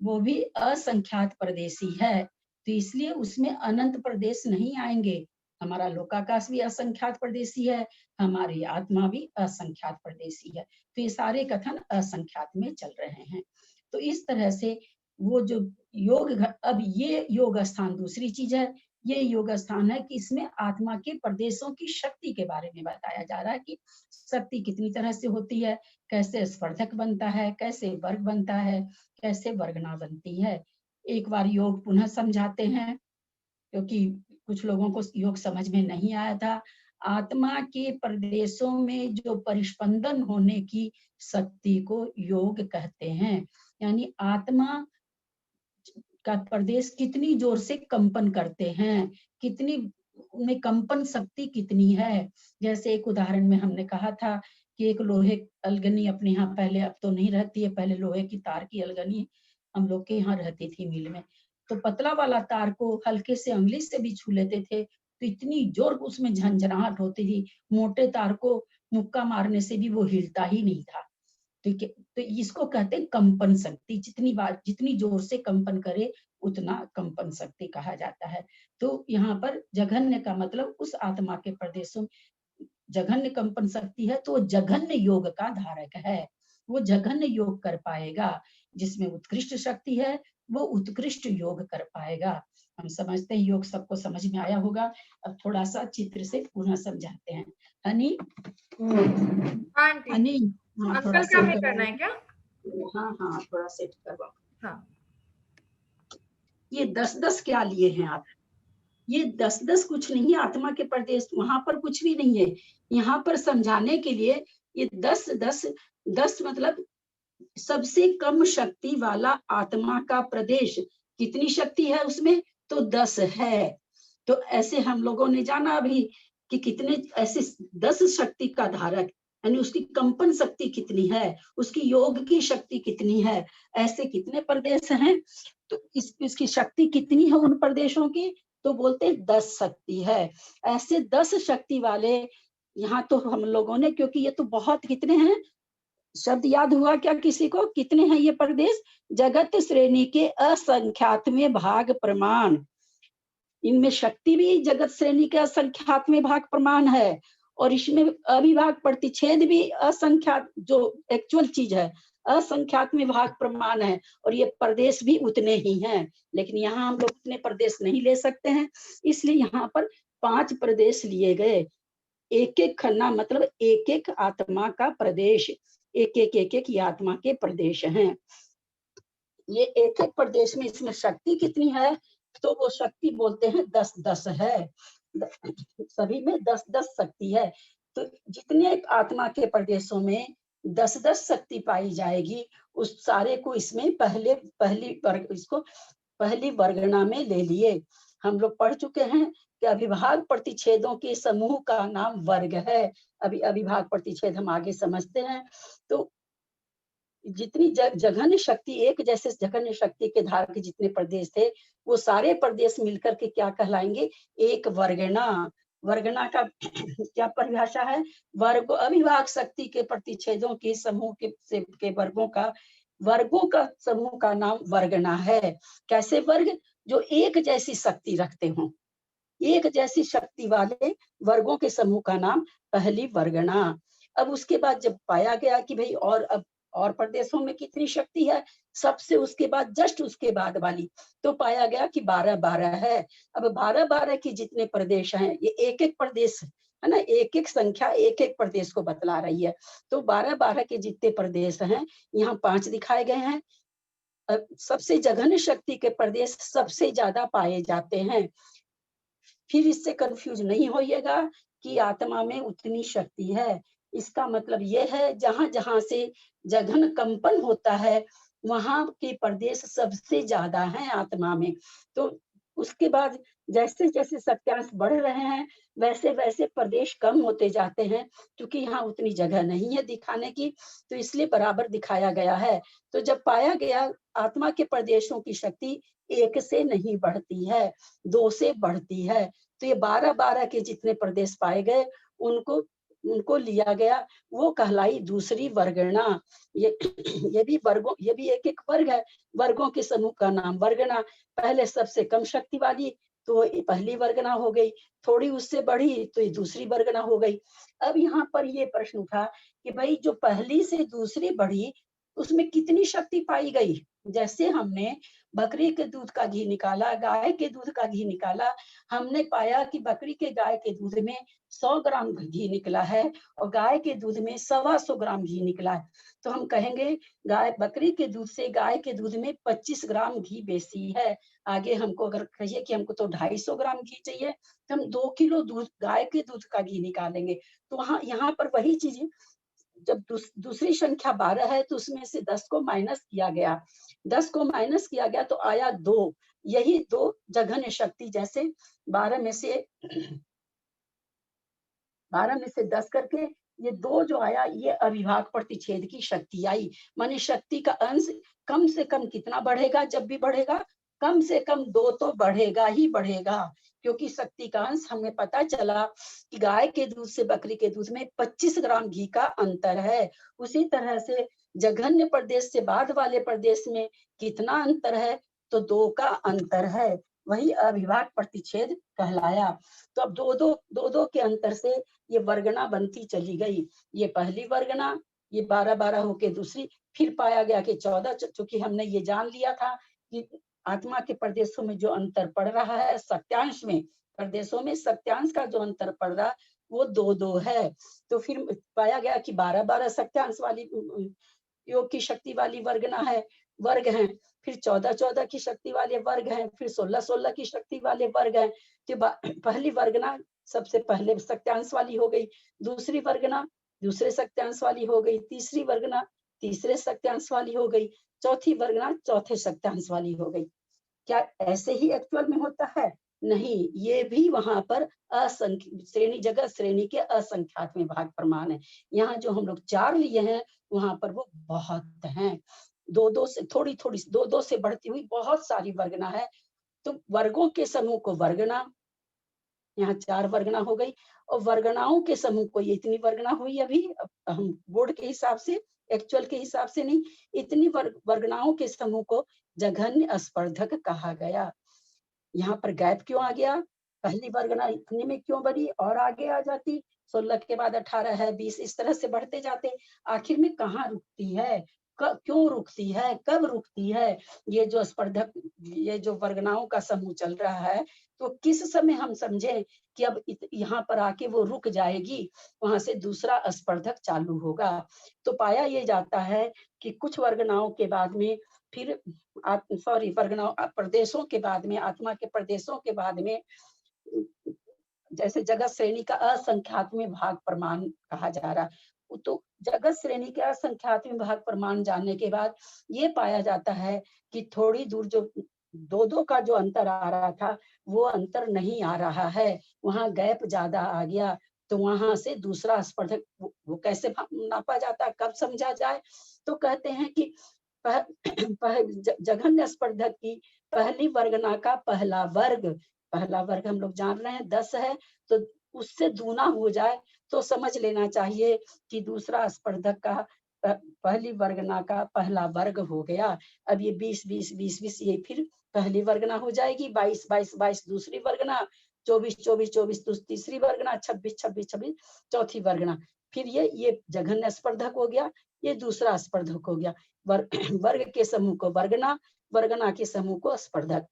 वो भी असंख्यात प्रदेशी है। तो इसलिए उसमें अनंत प्रदेश नहीं आएंगे। हमारा लोकाकाश भी असंख्यात प्रदेशी है, हमारी आत्मा भी असंख्यात प्रदेशी है। तो ये सारे कथन असंख्यात में चल रहे हैं। तो इस तरह से वो जो योग, अब ये योग स्थान दूसरी चीज है। ये योग स्थान है कि इसमें आत्मा के प्रदेशों की शक्ति के बारे में बताया जा रहा है कि शक्ति कितनी तरह से होती है, कैसे स्पर्धक बनता है, कैसे वर्ग बनता है, कैसे वर्गना बनती है। एक बार योग पुनः समझाते हैं, क्योंकि कुछ लोगों को योग समझ में नहीं आया था। आत्मा के प्रदेशों में जो परिस्पंदन होने की शक्ति को योग कहते हैं। यानी आत्मा का प्रदेश कितनी जोर से कंपन करते हैं, कितनी उनमें कंपन शक्ति कितनी है। जैसे एक उदाहरण में हमने कहा था कि एक लोहे अलगनी अपने यहाँ, पहले अब तो नहीं रहती है, पहले लोहे की तार की अलगनी हम लोग के यहाँ रहती थी मिल में। तो पतला वाला तार को हल्के से उंगली से भी छू लेते थे तो इतनी जोर उसमें झंझनाहट होती थी, मोटे तार को मुक्का मारने से भी वो हिलता ही नहीं था। ठीक है, तो इसको कहते हैं कंपन शक्ति। जितनी बार जितनी जोर से कंपन करे उतना कंपन शक्ति कहा जाता है। तो यहाँ पर जघन्य का मतलब उस आत्मा के प्रदेशों जघन्य कंपन शक्ति है, तो जघन्य योग का धारक है। वो जघन्य योग कर पाएगा। जिसमें उत्कृष्ट शक्ति है वो उत्कृष्ट योग कर पाएगा। हम समझते हैं योग सबको समझ में आया होगा। अब थोड़ा सा चित्र से पुनः समझाते हैं। हनी, हाँ आंटी, हनी, हाँ थोड़ा अंकल का भी सेट करना है क्या? हाँ हाँ थोड़ा सेट करवाओ। हाँ, ये 10-10 क्या लिए हैं आप? ये 10-10 कुछ नहीं है। आत्मा के प्रदेश वहां पर कुछ भी नहीं है। यहाँ पर समझाने के लिए ये 10 मतलब सबसे कम शक्ति वाला आत्मा का प्रदेश। कितनी शक्ति है उसमें? तो 10 है। तो ऐसे हम लोगों ने जाना अभी कि कितने ऐसे 10 शक्ति का धारक, यानी उसकी कंपन शक्ति कितनी है, उसकी योग की शक्ति कितनी है, ऐसे कितने प्रदेश हैं। तो इसकी शक्ति कितनी है उन प्रदेशों की, तो बोलते हैं 10 शक्ति है। ऐसे 10 शक्ति वाले यहाँ तो हम लोगों ने, क्योंकि ये तो बहुत, कितने हैं शब्द याद हुआ क्या किसी को? कितने हैं ये प्रदेश? जगत श्रेणी के असंख्यात में भाग प्रमाण। इनमें शक्ति भी जगत श्रेणी के असंख्यात में भाग प्रमाण है, और इसमें अविभाग प्रतिच्छेद भी असंख्यात, जो एक्चुअल चीज है, असंख्यात में भाग प्रमाण है। और ये प्रदेश भी उतने ही हैं, लेकिन यहाँ हम लोग उतने प्रदेश नहीं ले सकते हैं, इसलिए यहाँ पर 5 प्रदेश लिए गए। एक एक खन्ना मतलब एक एक आत्मा का प्रदेश, एक एक ये आत्मा के प्रदेश हैं। ये एक एक प्रदेश में इसमें शक्ति कितनी है, तो वो शक्ति बोलते हैं 10-10 है। सभी में 10-10 शक्ति है। तो जितने आत्मा के प्रदेशों में 10-10 शक्ति पाई जाएगी, उस सारे को इसमें पहली वर्गना में ले लिए। हम लोग पढ़ चुके हैं कि अविभाग प्रतिच्छेदों के समूह का नाम वर्ग है। अभी अविभाग प्रतिच्छेद हम आगे समझते हैं। तो जितनी जघन्य शक्ति, एक जैसे जघन्य शक्ति के धारक जितने प्रदेश थे, वो सारे प्रदेश मिलकर के क्या कहलाएंगे? एक वर्गना। वर्गना का क्या परिभाषा है? वर्ग अविभाग शक्ति के प्रतिच्छेदों के समूह के वर्गों का समूह का नाम वर्गना है। कैसे वर्ग? जो एक जैसी शक्ति रखते हों, एक जैसी शक्ति वाले वर्गों के समूह का नाम पहली वर्गना। अब उसके बाद जब पाया गया कि भाई और प्रदेशों में कितनी शक्ति है, सबसे उसके बाद जस्ट उसके बाद वाली, तो पाया गया कि 12-12 है। अब 12-12 की जितने प्रदेश हैं, ये एक एक प्रदेश है ना, एक एक संख्या एक एक प्रदेश को बतला रही है। तो 12-12 के जितने प्रदेश हैं, यहाँ 5 दिखाए गए हैं। सबसे जघन्य शक्ति के प्रदेश सबसे ज्यादा पाए जाते हैं। फिर इससे कंफ्यूज नहीं होइएगा कि आत्मा में उतनी शक्ति है। इसका मतलब यह है जहां जहां से जघन कंपन होता है, वहां के प्रदेश सबसे ज्यादा हैं आत्मा में। तो उसके बाद जैसे जैसे सत्यांश बढ़ रहे हैं वैसे वैसे प्रदेश कम होते जाते हैं, क्योंकि यहाँ उतनी जगह नहीं है दिखाने की, तो इसलिए बराबर दिखाया गया है। तो जब पाया गया आत्मा के प्रदेशों की शक्ति 1 से नहीं बढ़ती है, 2 से बढ़ती है, तो ये 12-12 के जितने प्रदेश पाए गए उनको उनको लिया गया, वो कहलाई दूसरी वर्गणा। ये ये भी वर्गों, ये भी एक एक वर्ग है, वर्गों के समूह का नाम वर्गणा। पहले सबसे कम शक्ति वाली तो ये पहली वर्गणा हो गई, थोड़ी उससे बढ़ी तो ये दूसरी वर्गणा हो गई। अब यहाँ पर ये प्रश्न उठा कि भाई जो पहली से दूसरी बढ़ी उसमें कितनी शक्ति पाई गई। जैसे हमने बकरी के दूध का घी निकाला, गाय के दूध का घी निकाला, हमने पाया कि बकरी के गाय के दूध में 100 ग्राम घी निकला है और गाय के दूध में 125 ग्राम घी निकला है। तो हम कहेंगे गाय बकरी के दूध से गाय के दूध में 25 ग्राम घी बेसी है। आगे हमको अगर कहिए कि हमको तो 250 ग्राम घी चाहिए तो हम 2 किलो दूध गाय के दूध का घी निकालेंगे। तो वहाँ यहाँ पर वही चीज, जब दूसरी संख्या 12 है तो उसमें से 10 को माइनस किया गया, 10 को माइनस किया गया तो आया 2। यही 2 जघन्य शक्ति, जैसे 12 में से 10 करके ये 2 जो आया ये अविभाग प्रतिच्छेद की शक्ति आई। माने शक्ति का अंश कम से कम कितना बढ़ेगा, जब भी बढ़ेगा कम से कम 2 तो बढ़ेगा ही बढ़ेगा, क्योंकि शक्ति का अंश हमें पता चला कि गाय के दूध से बकरी के दूध में 25 ग्राम घी का अंतर है। उसी तरह से जघन्य प्रदेश से बाद वाले प्रदेश में कितना अंतर है, तो 2 का अंतर है, वही अविभाग प्रतिच्छेद कहलाया। तो अब 2-2 के अंतर से ये वर्गणा बनती चली गई। ये पहली वर्गणा, ये 12-12 होके दूसरी, फिर पाया गया कि 14, चूंकि हमने ये जान लिया था कि आत्मा के प्रदेशों में जो अंतर पड़ रहा है सत्यांश में, प्रदेशों में सत्यांश का जो अंतर पड़ रहा वो 2-2 है। तो फिर पाया गया कि 12-12 सत्यांश वाली योग की शक्ति वाली वर्गणा है, वर्ग हैं। फिर 14-14 की शक्ति वाले वर्ग हैं, फिर 16-16 की शक्ति वाले वर्ग हैं। तो पहली वर्गणा सबसे पहले सत्यांश वाली हो गई, दूसरी वर्गणा दूसरे सत्यांश वाली हो गई, तीसरी वर्गणा तीसरे सत्यांश वाली हो गई, चौथी वर्गणा चौथे सत्यांश वाली हो गई। क्या ऐसे ही एक्चुअल में होता है? नहीं, ये भी वहां पर श्रेणी जगत श्रेणी के असंख्यात में भाग प्रमाण है। यहाँ जो हम लोग 4 लिए हैं वहां पर वो बहुत हैं, 2-2 से थोड़ी थोड़ी 2-2 से बढ़ती हुई बहुत सारी वर्गणा है। तो वर्गों के समूह को वर्गणा, यहाँ 4 वर्गणा हो गई, और वर्गणाओं के समूह को ये इतनी वर्गणा हुई अभी हम बोर्ड के हिसाब से, एक्चुअल के हिसाब से नहीं, इतनी वर्गणाओं के समूह को जघन्य स्पर्धक कहा गया। यहाँ पर गैप क्यों आ गया? पहली वर्गणा इतने में क्यों बनी और आगे आ जाती, 16 के बाद 18 है, 20 इस तरह से बढ़ते जाते, आखिर में कहाँ रुकती है, क्यों रुकती है, कब रुकती है? ये जो स्पर्धक, ये जो वर्गणाओं का समूह चल रहा है, तो किस समय हम समझे कि अब यहाँ पर आके वो रुक जाएगी, वहां से दूसरा स्पर्धक चालू होगा। तो पाया ये जाता है कि कुछ वर्गणाओं के बाद में फिर वर्गणाओं प्रदेशों के बाद में, आत्मा के प्रदेशों के बाद में, जैसे जगत श्रेणी का असंख्यात में भाग प्रमाण कहा जा रहा, तो जगत श्रेणी के असंख्यात में भाग प्रमाण जानने के बाद ये पाया जाता है कि थोड़ी दूर जो 2-2 का जो अंतर आ रहा था वो अंतर नहीं आ रहा है, वहां गैप ज्यादा आ गया। तो वहां से दूसरा स्पर्धक वो कैसे नापा जाता है, कब समझा जाए? तो कहते हैं कि जघन्य स्पर्धक की पहली वर्गणा का पहला वर्ग हम लोग जान रहे हैं 10 है, तो उससे दूना हो जाए तो समझ लेना चाहिए कि दूसरा स्पर्धक का पहली वर्गणा का पहला वर्ग हो गया। अब ये 20-20-20-20 ये फिर पहली वर्गणा हो जाएगी, 22-22-22 दूसरी वर्गणा, 24-24-24 तीसरी वर्गणा, 26-26-26 चौथी वर्गणा। फिर ये जघन्य स्पर्धक हो गया, ये दूसरा स्पर्धक हो गया। वर्ग के समूह को वर्गणा, वर्गणा के समूह को स्पर्धक।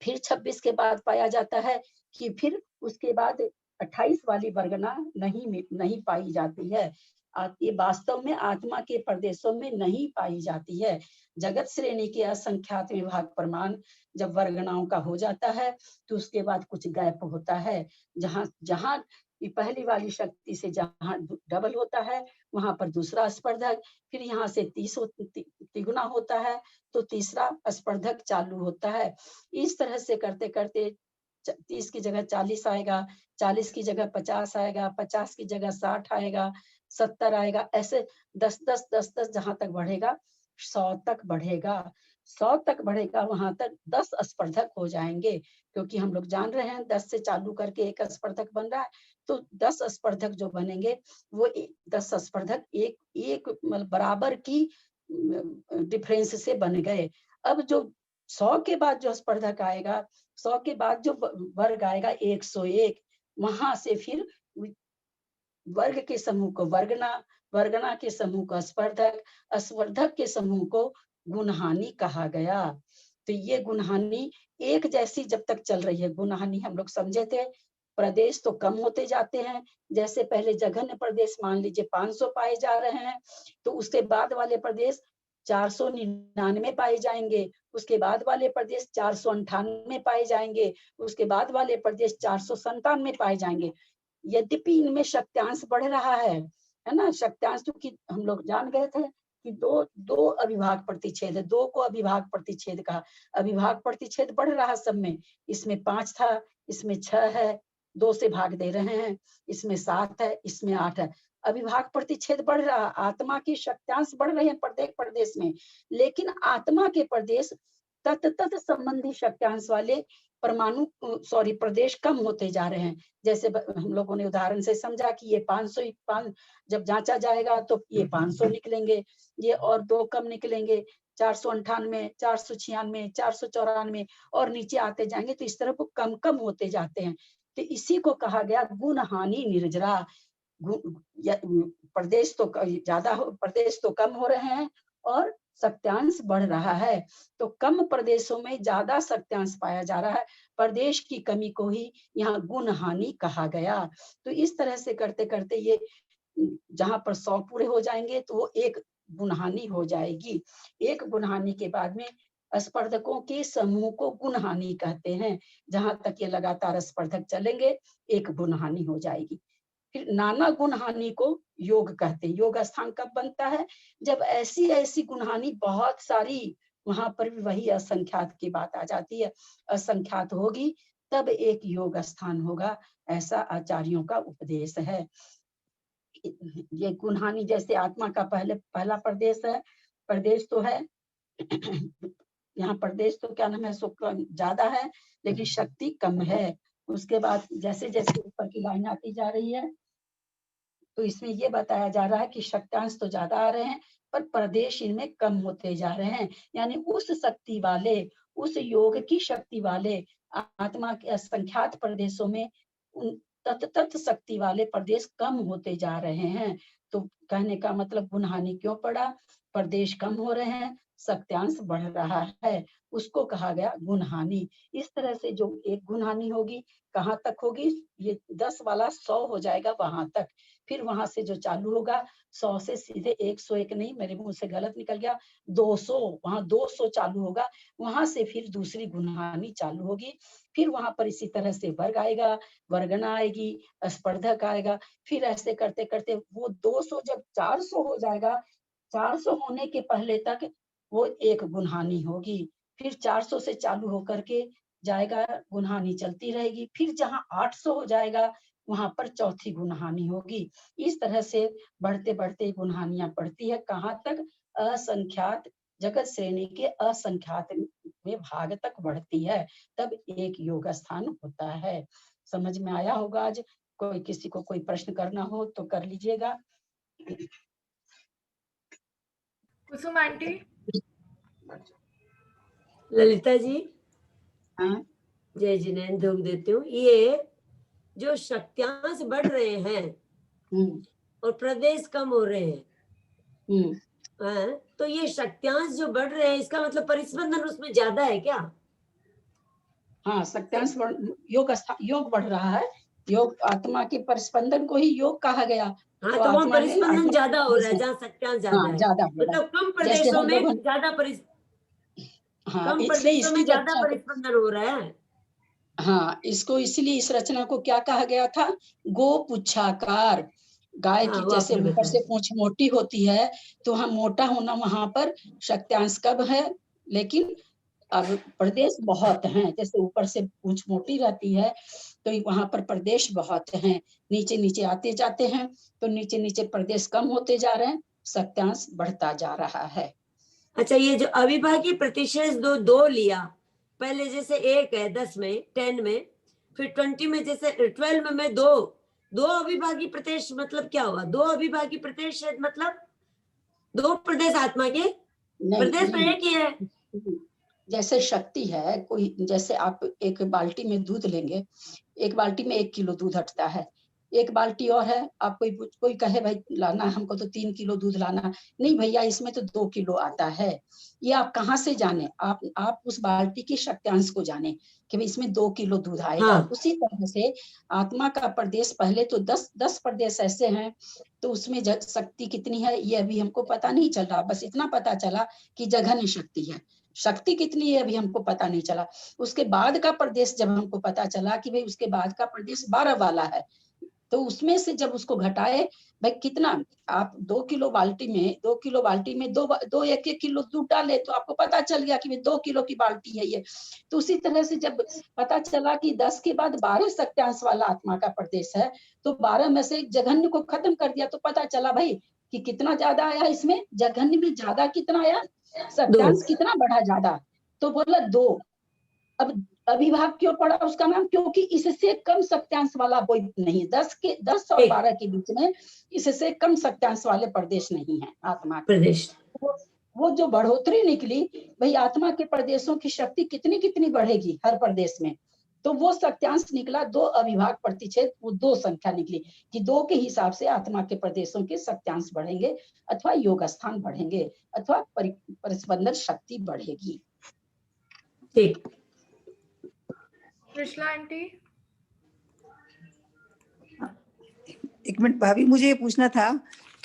फिर 26 के बाद पाया जाता है कि फिर उसके बाद 28 वाली वर्गणा नहीं पाई जाती है। ये वास्तव में आत्मा के प्रदेशों में नहीं पाई जाती है। जगत श्रेणी के असंख्यात विभाग प्रमाण जब वर्गणाओं का हो जाता है तो उसके बाद कुछ गैप होता है, जहां ये पहली वाली शक्ति से जहाँ डबल होता है वहां पर दूसरा स्पर्धक, फिर यहाँ से 30 तिगुना होता है तो तीसरा स्पर्धक चालू होता है। इस तरह से करते करते 30 की जगह 40 आएगा, 40 की जगह 50 आएगा, 50 की जगह 60 आएगा, 70 आएगा, ऐसे 10 जहां तक बढ़ेगा 100 तक बढ़ेगा। 100 तक बढ़ेगा, वहां तक 10 स्पर्धक हो जाएंगे, क्योंकि हम लोग जान रहे हैं 10 से चालू करके एक स्पर्धक बन रहा है, तो 10 स्पर्धक जो बनेंगे वो 10 स्पर्धक एक मतलब बराबर की डिफरेंस से बन गए। अब जो 100 के बाद जो स्पर्धक आएगा, 100 के बाद जो वर्ग आएगा 101, वहां से फिर वर्ग के समूह को वर्गना, वर्गना के समूह को स्पर्धक, स्पर्धक के समूह को गुणहानी कहा गया। तो ये गुणहानी एक जैसी जब तक चल रही है, गुणहानी हम लोग समझे थे, प्रदेश तो कम होते जाते हैं। जैसे पहले जघन्य प्रदेश मान लीजिए 500 पाए जा रहे हैं, तो उसके बाद वाले प्रदेश 499 पाए जाएंगे, उसके बाद वाले प्रदेश 498 पाए जाएंगे, उसके बाद वाले प्रदेश 497 पाए जाएंगे। यद्यपि इनमें शक्त्यांश बढ़ रहा है ना, शक्त्यांश क्योंकि हम लोग जान गए थे कि दो अविभाग प्रतिच्छेद है, 2 को अविभाग प्रतिच्छेद कहा। अविभाग प्रतिच्छेद बढ़ रहा सब में, इसमें 5 था, इसमें 6 है, 2 से भाग दे रहे हैं, इसमें 7 है, इसमें 8 है। अविभाग प्रतिच्छेद बढ़ रहा, आत्मा की शक्त्यांश बढ़ रहे हैं प्रत्येक प्रदेश में, लेकिन आत्मा के प्रदेश तत्त संबंधी शक्त्यांश वाले प्रदेश कम होते जा रहे हैं। जैसे हम लोगों ने उदाहरण से समझा कि ये 500 जब जांचा जाएगा तो ये 500 निकलेंगे, ये और 2 कम निकलेंगे, 498, 496, 494 और नीचे आते जाएंगे, तो इस तरह वो कम कम होते जाते हैं। तो इसी को कहा गया गुण हानि निर्जरा। प्रदेश तो कम हो रहे हैं और सत्यांश बढ़ रहा है, तो कम प्रदेशों में ज्यादा सत्यांश पाया जा रहा है, प्रदेश की कमी को ही यहाँ गुण हानि कहा गया। तो इस तरह से करते करते ये जहां पर 100 पूरे हो जाएंगे तो वो एक गुणहानि हो जाएगी। एक गुणहानि के बाद में स्पर्धकों के समूह को गुणहानि कहते हैं। जहां तक ये लगातार स्पर्धक चलेंगे एक गुणहानि हो जाएगी। फिर नाना गुणहानि को योग कहते हैं। योग स्थान कब बनता है? जब ऐसी ऐसी गुणहानि बहुत सारी, वहां पर भी वही असंख्यात की बात आ जाती है, असंख्यात होगी तब एक योग स्थान होगा, ऐसा आचार्यों का उपदेश है। ये गुणहानि जैसे आत्मा का पहला प्रदेश है, प्रदेश तो है यहाँ प्रदेश तो क्या नाम है, सुख ज्यादा है लेकिन शक्ति कम है। उसके बाद जैसे जैसे ऊपर की लाइन आती जा रही है तो इसमें ये बताया जा रहा है कि शक्त्यांश तो ज्यादा आ रहे हैं पर प्रदेश इनमें कम होते जा रहे हैं। यानी उस शक्ति वाले, उस योग की शक्ति वाले आत्मा के असंख्यात प्रदेशों में तत्त शक्ति वाले प्रदेश कम होते जा रहे हैं। तो कहने का मतलब गुणहानि क्यों पड़ा? प्रदेश कम हो रहे हैं, सत्यांश बढ़ रहा है, उसको कहा गया गुणहानि। इस तरह से जो एक गुणहानि होगी, कहाँ तक होगी? ये 10 वाला 100 हो जाएगा वहां तक, फिर वहां से जो चालू होगा 100 से सीधे 101 नहीं, मेरे मुंह से गलत निकल गया, 200, वहां 200 चालू होगा, वहां से फिर दूसरी गुणहानि चालू होगी। फिर वहां पर इसी तरह से वर्ग आएगा, वर्गना आएगी, स्पर्धक आएगा, फिर ऐसे करते करते वो 200 जब 400 हो जाएगा, 400 होने के पहले तक वो एक गुणहानि होगी। फिर 400 से चालू होकर के जाएगा, गुणहानि चलती रहेगी, फिर जहां 800 हो जाएगा वहां पर चौथी गुणहानि होगी। इस तरह से बढ़ते बढ़ते गुणहानियां बढ़ती है, कहाँ तक? असंख्यात जगत श्रेणी के असंख्यात में भाग तक बढ़ती है, तब एक योग स्थान होता है। समझ में आया होगा? आज कोई किसी को कोई प्रश्न करना हो तो कर लीजिएगा। कुसुम आंटी। ललिता जी, हाँ, जय जिनेन्द्र धूप देती हूँ। ये जो शक्त्यांश बढ़ रहे हैं और प्रदेश कम हो रहे हैं, तो ये शक्त्यांश जो बढ़ रहे हैं इसका मतलब परिस्पंदन उसमें ज्यादा है क्या? हाँ, शक्त्यांश योग बढ़ रहा है, योग आत्मा के परिस्पंदन को ही योग कहा गया। हाँ, तो वहाँ परिस्पंदन ज्यादा हो रहा है जहाँ शक्त्यांश ज्यादा है, ज्यादा मतलब कम प्रदेशों में ज्यादा कम प्रदेशों में ज्यादा परिस्पंदन हो रहा है। हाँ, इसको इसलिए इस रचना को क्या कहा गया था? गो पुच्छाकार। गाय की हाँ, वो जैसे आपने ऊपर से बताया। पूंछ मोटी होती है, तो हम मोटा होना वहां पर शक्त्यांश कब है, लेकिन अब प्रदेश बहुत हैं, जैसे ऊपर से पूंछ मोटी रहती है तो वहां पर प्रदेश बहुत हैं, नीचे नीचे आते जाते हैं, तो नीचे नीचे प्रदेश कम होते जा रहे हैं, शक्त्यांश बढ़ता जा रहा है। अच्छा, ये जो अविभाज्य प्रतिशत दो लिया, पहले जैसे 1 है 10 में, 10 में, फिर 20 में, जैसे 12 में दो अविभाज्य प्रदेश, मतलब क्या हुआ? दो अविभाज्य प्रदेश मतलब 2 प्रदेश आत्मा के, प्रदेश तो एक ही है। जैसे शक्ति है, कोई जैसे आप एक बाल्टी में दूध लेंगे, एक बाल्टी में 1 किलो दूध हटता है, एक बाल्टी और है, आप कोई कहे भाई लाना हमको तो 3 किलो दूध लाना, नहीं भैया इसमें तो 2 किलो आता है। ये आप कहाँ से जाने? आप उस बाल्टी की शक्त्यांश को जाने कि भाई इसमें 2 किलो दूध आएगा। हाँ। उसी तरह से आत्मा का प्रदेश, पहले तो 10 प्रदेश ऐसे हैं, तो उसमें शक्ति कितनी है ये अभी हमको पता नहीं चल रहा, बस इतना पता चला कि जघन्य शक्ति है। शक्ति कितनी है अभी हमको पता नहीं चला। उसके बाद का प्रदेश जब हमको पता चला कि भाई उसके बाद का प्रदेश 12 वाला है, तो उसमें से जब उसको घटाए, भाई कितना, आप 2 किलो बाल्टी में दो 1-1 किलो दूध डाले तो आपको पता चल गया कि भाई 2 किलो की बाल्टी है ये। तो उसी तरह से जब पता चला कि 10 के बाद 12 शक्त्यांश वाला आत्मा का प्रदेश है, तो 12 में से जघन्य को खत्म कर दिया, तो पता चला भाई कि कितना ज्यादा आया इसमें, जघन्य में ज्यादा कितना आया, शक्त्यांश कितना बढ़ा ज्यादा, तो बोला 2। अब अभिभाव क्यों पड़ा उसका नाम? क्योंकि इससे कम शक्त्यांश वाला कोई नहीं, 10 और 12 के बीच में इससे कम शक्त्यांश वाले प्रदेश नहीं है आत्मा के प्रदेश। वो जो बढ़ोतरी निकली, भाई आत्मा के प्रदेशों की शक्ति कितनी कितनी बढ़ेगी हर प्रदेश में, तो वो शक्त्यांश निकला 2 अविभाग प्रतिच्छेद, वो 2 संख्या निकली कि 2 के हिसाब से आत्मा के प्रदेशों के शक्त्यांश बढ़ेंगे, अथवा योग स्थान बढ़ेंगे, अथवा परिस्पंदन शक्ति बढ़ेगी। ठीक। कृष्णा आंटी, एक मिनट भाभी, मुझे ये पूछना था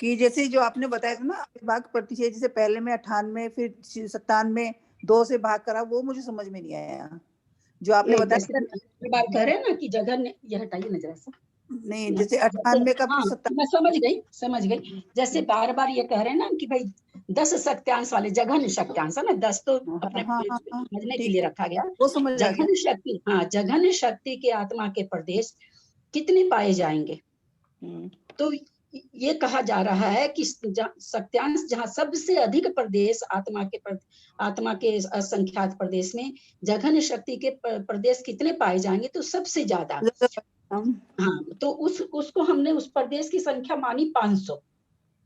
कि जैसे जो आपने बताया था ना भाग प्रतिशत, जैसे पहले में 98, फिर 97 2 से भाग करा, वो मुझे समझ में नहीं आया जो आपने बताया। बात कह रहे हैं ना कि जगह, ये हटाइए ना जरा सा। नहीं, जैसे 98 का, हाँ, मैं समझ गई। जैसे बार बार ये कह रहे हैं ना कि भाई 10 शक्त्यांश वाले, जघन्य शक्त्यांश है ना, 10 तो अपने समझने के लिए रखा गया, वो समझ आ गया। जघन्य शक्ति, हाँ, जघन्य शक्ति के आत्मा के प्रदेश कितने पाए जाएंगे? तो ये कहा जा रहा है कि शक्त्यांश जहाँ सबसे अधिक प्रदेश आत्मा के असंख्यात प्रदेश में जघन्य शक्ति के प्रदेश कितने पाए जाएंगे? तो सबसे ज्यादा। हाँ, तो उसको हमने उस प्रदेश की संख्या मानी 500,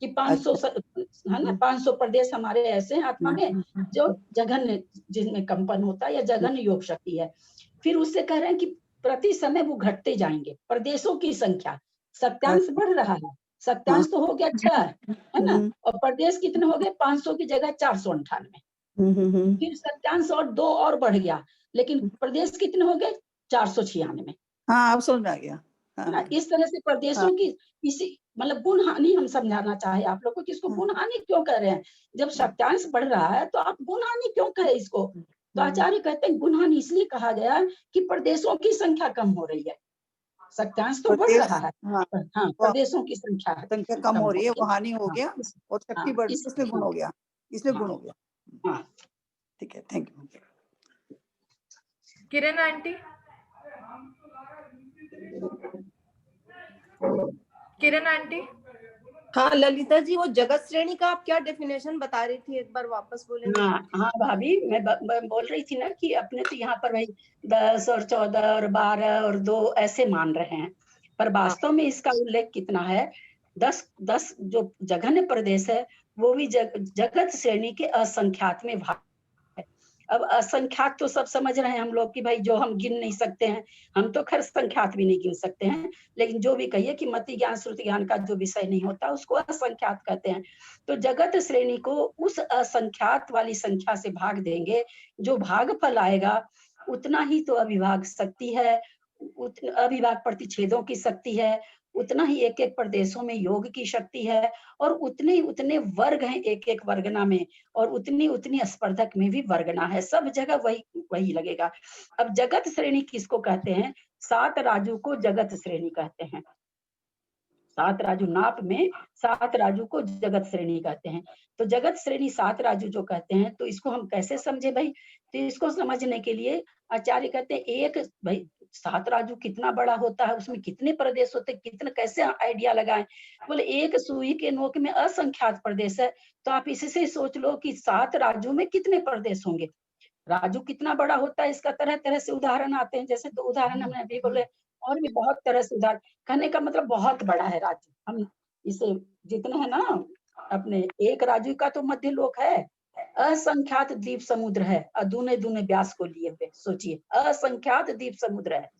कि 500 है ना, 500 प्रदेश हमारे ऐसे हैं आत्मा में जो जघन्य, जिनमें कंपन होता है या जघन्य योग शक्ति है। फिर उससे कह रहे हैं कि प्रति समय वो घटते जाएंगे प्रदेशों की संख्या, शक्त्यांश बढ़ रहा है, शक्त्यांश तो हो गया 6 है ना, और प्रदेश कितने हो गए? 500 की जगह 498। फिर शक्त्यांश और 2 और बढ़ गया, लेकिन प्रदेश कितने हो गए? 496। हाँ, अब समझ में आ गया। हाँ, इस तरह से प्रदेशों की इसी मतलब गुण हानि हम समझाना चाहे आप लोगों को कि इसको गुण हानि क्यों कह रहे हैं? जब शक्त्यांश बढ़ रहा है तो आप गुण हानि क्यों कहे इसको? तो आचार्य कहते हैं गुण हानि इसलिए कहा गया कि प्रदेशों की संख्या कम हो रही है, शक्त्यांश तो बढ़ रहा है, हाँ, प्रदेशों की संख्या कम हो रही है, वो हानि हो गया, और शक्ति बढ़ रही है, इसलिए गुण हो गया, इसलिए गुण हो गया। हाँ, ठीक है, thank you. Kiran aunty, Kiran aunty. हाँ ललिता जी, वो जगत श्रेणी का आप क्या डेफिनेशन बता रही थी, एक बार वापस बोलेंगे? हाँ भाभी, मैं बोल रही थी ना कि अपने तो यहाँ पर भाई 10 और 14 और 12 और 2 ऐसे मान रहे हैं, पर वास्तव में इसका उल्लेख कितना है? 10 जो जघन्य प्रदेश है वो भी जगत श्रेणी के असंख्यात में भाग है। अब असंख्यात तो सब समझ रहे हैं हम लोग कि भाई जो हम गिन नहीं सकते हैं, हम तो खैर संख्यात भी नहीं गिन सकते हैं, लेकिन जो भी कहिए कि मति ज्ञान श्रुति ज्ञान का जो विषय नहीं होता उसको असंख्यात कहते हैं। तो जगत श्रेणी को उस असंख्यात वाली संख्या से भाग देंगे, जो भागफल आएगा उतना ही तो अविभाग शक्ति है, अविभाग प्रतिच्छेदों की शक्ति है, उतना ही एक एक प्रदेशों में योग की शक्ति है, और उतने ही उतने वर्ग हैं एक एक वर्गना में, और उतनी उतनी स्पर्धक में भी वर्गना है, सब जगह वही वही लगेगा। अब जगत श्रेणी किसको कहते हैं? 7 राजू को जगत श्रेणी कहते हैं। 7 राजू नाप में 7 राजू को जगत श्रेणी कहते हैं। तो जगत श्रेणी 7 राजू जो कहते हैं, तो इसको हम कैसे समझे भाई? तो इसको समझने के लिए आचार्य कहते हैं, एक भाई 7 राजू कितना बड़ा होता है, उसमें कितने प्रदेश होते हैं, कितना कैसे आइडिया लगाएं? बोले एक सुई के नोक में असंख्यात प्रदेश है, तो आप इससे सोच लो कि 7 राजू में कितने प्रदेश होंगे। राजू कितना बड़ा होता है, इसका तरह तरह से उदाहरण आते हैं। जैसे 2 उदाहरण हमने अभी बोले, और भी बहुत तरह से उदाहरण। कहने का मतलब बहुत बड़ा है राजू। हम इसे जितने है ना, अपने एक राजू का तो मध्य लोक है, असंख्यात द्वीप समुद्र है, अदूने दूने व्यास को लिए हुए। सोचिए, असंख्यात द्वीप समुद्र है,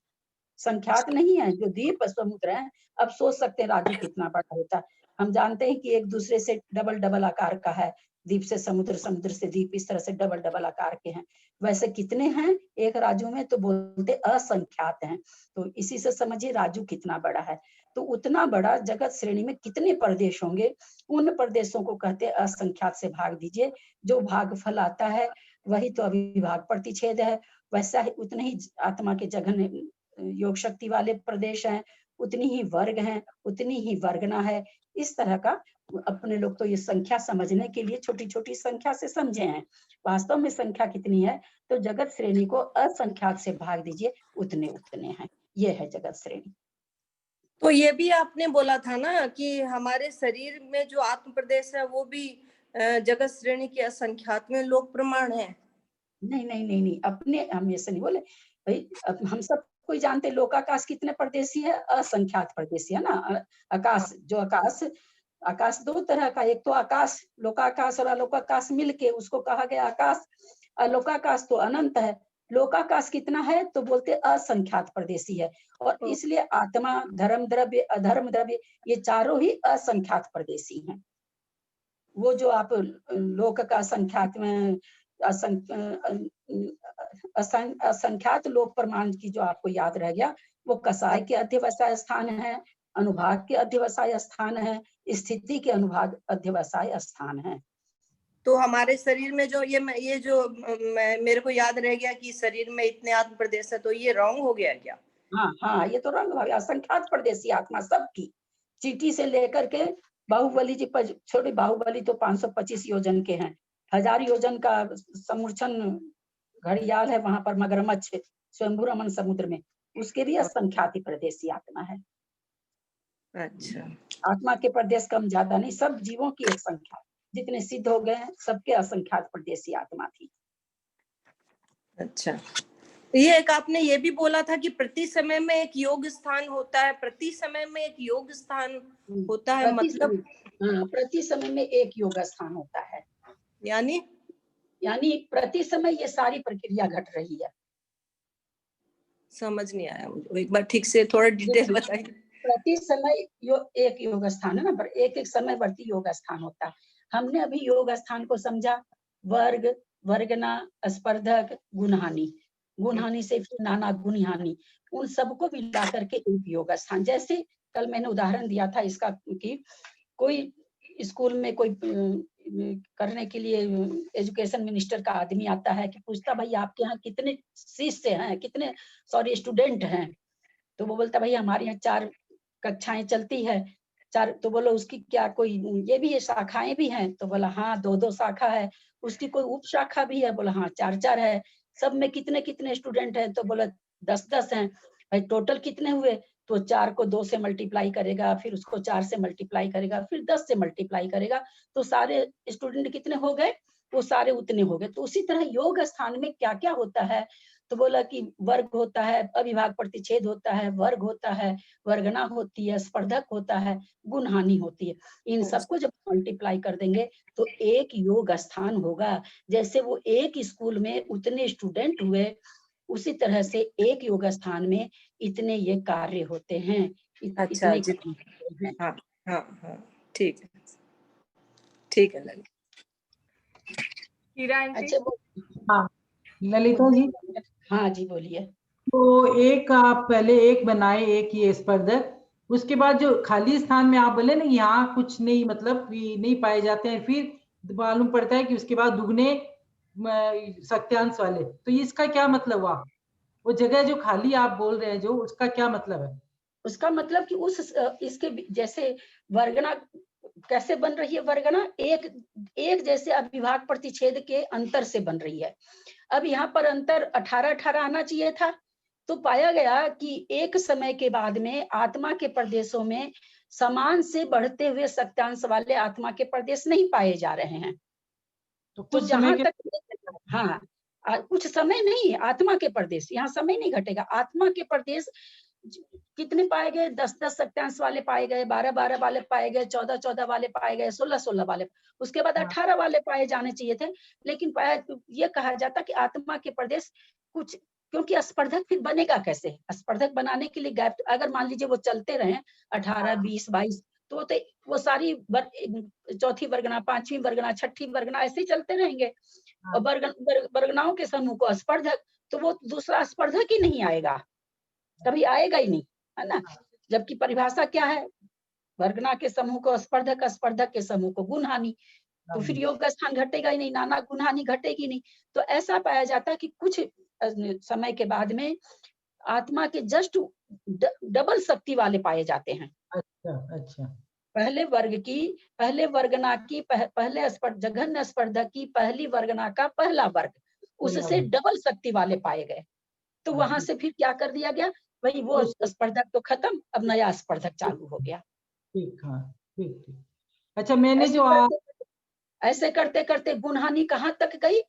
संख्यात नहीं है, जो द्वीप समुद्र है। अब सोच सकते हैं राजू कितना बड़ा होता है। हम जानते हैं कि एक दूसरे से डबल डबल आकार का है, द्वीप से समुद्र, समुद्र से द्वीप, इस तरह से डबल डबल आकार के हैं। वैसे कितने हैं एक राजू में? तो बोलते असंख्यात हैं। तो इसी से समझिए राजू कितना बड़ा है। तो उतना बड़ा जगत श्रेणी में कितने प्रदेश होंगे, उन प्रदेशों को कहते हैं असंख्यात से भाग दीजिए। जो भागफल आता है वही तो अविभाग प्रतिच्छेद है। वैसा ही उतने ही आत्मा के जघन योग शक्ति वाले प्रदेश हैं, उतनी ही वर्ग हैं, उतनी ही वर्गना है। इस तरह का अपने लोग तो ये संख्या समझने के लिए छोटी छोटी संख्या से समझे हैं। वास्तव में संख्या कितनी है? तो जगत श्रेणी को असंख्यात से भाग दीजिए, उतने उतने हैं। ये है जगत श्रेणी। तो ये भी आपने बोला था ना कि हमारे शरीर में जो आत्म प्रदेश है वो भी जगत श्रेणी के असंख्यात में लोक प्रमाण है। नहीं नहीं नहीं नहीं, अपने हम ऐसे नहीं बोले भाई। हम सब कोई जानते लोकाकाश कितने प्रदेशी है? असंख्यात प्रदेशी है ना। आकाश, जो आकाश 2 तरह का, एक तो आकाश, लोकाकाश और अलोकाकाश मिलके उसको कहा गया आकाश। अलोकाकाश तो अनंत है। लोकाकाश कितना है? तो बोलते असंख्यात प्रदेशी है। और इसलिए आत्मा, धर्म द्रव्य, अधर्म द्रव्य, ये चारों ही असंख्यात प्रदेशी हैं। वो जो आप लोक का संख्यात में असंख्यात लोक प्रमाण की जो आपको याद रह गया, वो कसाय के अध्यवसाय स्थान है, अनुभाग के अध्यवसाय स्थान है, स्थिति के अनुभाग अध्यवसाय स्थान है। तो हमारे शरीर में जो ये जो मेरे को याद रह गया कि शरीर में इतने आत्म प्रदेश है, तो ये रॉन्ग हो गया क्या? हाँ हाँ, ये तो रंग हो गया। असंख्यात प्रदेशी आत्मा सबकी, चींटी से लेकर के बाहुबली जी पर, छोटे बाहुबली तो 525 योजन के हैं। 1000 योजन का समूर्छन घड़ियाल है, वहां पर मगरमच्छ स्वयंभू रमन समुद्र में, उसके भी असंख्यात प्रदेशी आत्मा है। अच्छा, आत्मा के प्रदेश कम ज्यादा नहीं, सब जीवों की एक संख्या, जितने सिद्ध हो गए हैं सबके असंख्यात प्रदेशी आत्मा थी। अच्छा, ये एक आपने ये भी बोला था कि प्रति समय में एक योग स्थान होता है, प्रति समय में एक योग स्थान होता है, मतलब प्रति समय में एक योग स्थान होता है, यानी प्रति समय ये सारी प्रक्रिया घट रही है। समझ नहीं आया मुझे, एक बार ठीक से थोड़ा डिटेल बताइए। प्रति समय एक योग स्थान है ना, पर एक एक समय वर्ती योग स्थान होता है। हमने अभी योग स्थान को समझा, वर्ग, वर्गना, स्पर्धक, गुणहानि, गुणहानि से फिर नाना गुणहानि, उन सबको मिला करके एक योग स्थान। जैसे कल मैंने उदाहरण दिया था इसका कि कोई स्कूल में कोई करने के लिए एजुकेशन मिनिस्टर का आदमी आता है कि पूछता भाई आपके यहाँ कितने शिष्य हैं, कितने स्टूडेंट हैं? तो वो बोलता भाई हमारे यहाँ 4 कक्षाएं चलती है, 4। तो बोलो उसकी क्या कोई ये भी है, शाखाएं भी हैं? तो बोला हाँ 2-2 शाखा है। उसकी कोई उप शाखा भी है? बोला हाँ 4-4 है। सब में कितने कितने स्टूडेंट हैं? तो बोला 10-10 हैं। भाई टोटल कितने हुए? तो 4 को 2 से मल्टीप्लाई करेगा, फिर उसको 4 से मल्टीप्लाई करेगा, फिर 10 से मल्टीप्लाई करेगा, तो सारे स्टूडेंट कितने हो गए? वो सारे उतने हो गए। तो उसी तरह योग स्थान में क्या क्या होता है? तो बोला कि वर्ग होता है, अविभाग प्रतिच्छेद होता है, वर्ग होता है, वर्गना होती है, स्पर्धक होता है, गुणहानि होती है। इन सबको जब मल्टीप्लाई कर देंगे तो एक योग स्थान होगा। जैसे वो एक स्कूल में उतने स्टूडेंट हुए, उसी तरह से एक योग स्थान में इतने ये कार्य होते हैं। अच्छा, इतने हाँ हाँ हाँ, ठीक है, ठीक है ललिता। अच्छा, हाँ ललिता जी, हाँ जी बोलिए। तो एक आप पहले एक बनाए, एक ये स्पर्धक, उसके बाद जो खाली स्थान में आप बोले ना यहाँ कुछ नहीं, मतलब नहीं पाए जाते हैं, फिर मालूम पड़ता है कि उसके बाद दुगने सत्यांश वाले, तो इसका क्या मतलब हुआ? वो जगह जो खाली आप बोल रहे हैं जो, उसका क्या मतलब है? उसका मतलब कि उस इसके जैसे वर्गना कैसे बन रही है, वर्गना एक जैसे अविभाग प्रतिच्छेद के अंतर से बन रही है। अब यहाँ पर अंतर 18-18 आना चाहिए था, तो पाया गया कि एक समय के बाद में आत्मा के प्रदेशों में समान से बढ़ते हुए सत्यांश वाले आत्मा के प्रदेश नहीं पाए जा रहे हैं। तो जहां तक हाँ, कुछ समय नहीं, आत्मा के प्रदेश, यहाँ समय नहीं घटेगा। आत्मा के प्रदेश कितने पाए गए? 10-10 सत्यांश वाले पाए गए, 12-12 वाले पाए गए, 14-14 वाले पाए गए, 16-16 वाले, उसके बाद 18 वाले पाए जाने चाहिए थे। लेकिन पाया, ये कहा जाता कि आत्मा के प्रदेश कुछ, क्योंकि स्पर्धक फिर बनेगा कैसे? स्पर्धक बनाने के लिए गैप, अगर मान लीजिए वो चलते रहे 18, 20, 22, तो वो सारी चौथी वर्गना, पांचवी वर्गना, छठी वर्गना ऐसे ही चलते रहेंगे। और वर्गनाओं के समूह को स्पर्धक, तो वो दूसरा स्पर्धक ही नहीं आएगा, कभी आएगा ही नहीं, है ना। जबकि परिभाषा क्या है? वर्गना के समूह को स्पर्धक, स्पर्धक के समूह को गुण हानि, तो फिर योग का स्थान घटेगा ही नहीं, नाना गुण हानि घटेगी नहीं। तो ऐसा पाया जाता है कि कुछ समय के बाद में आत्मा के जस्ट डबल शक्ति वाले पाए जाते हैं। अच्छा। पहले वर्गना की पहले जघन्य स्पर्धक की पहली वर्गना का पहला वर्ग, उससे डबल शक्ति वाले पाए गए। तो वहां से फिर क्या कर दिया गया, भाई वो स्पर्धक तो खत्म, अब नया स्पर्धक चालू हो गया। ठीक, हाँ, ठीक। अच्छा, मैंने जो ऐसे करते करते गुण हानि कहाँ तक गई?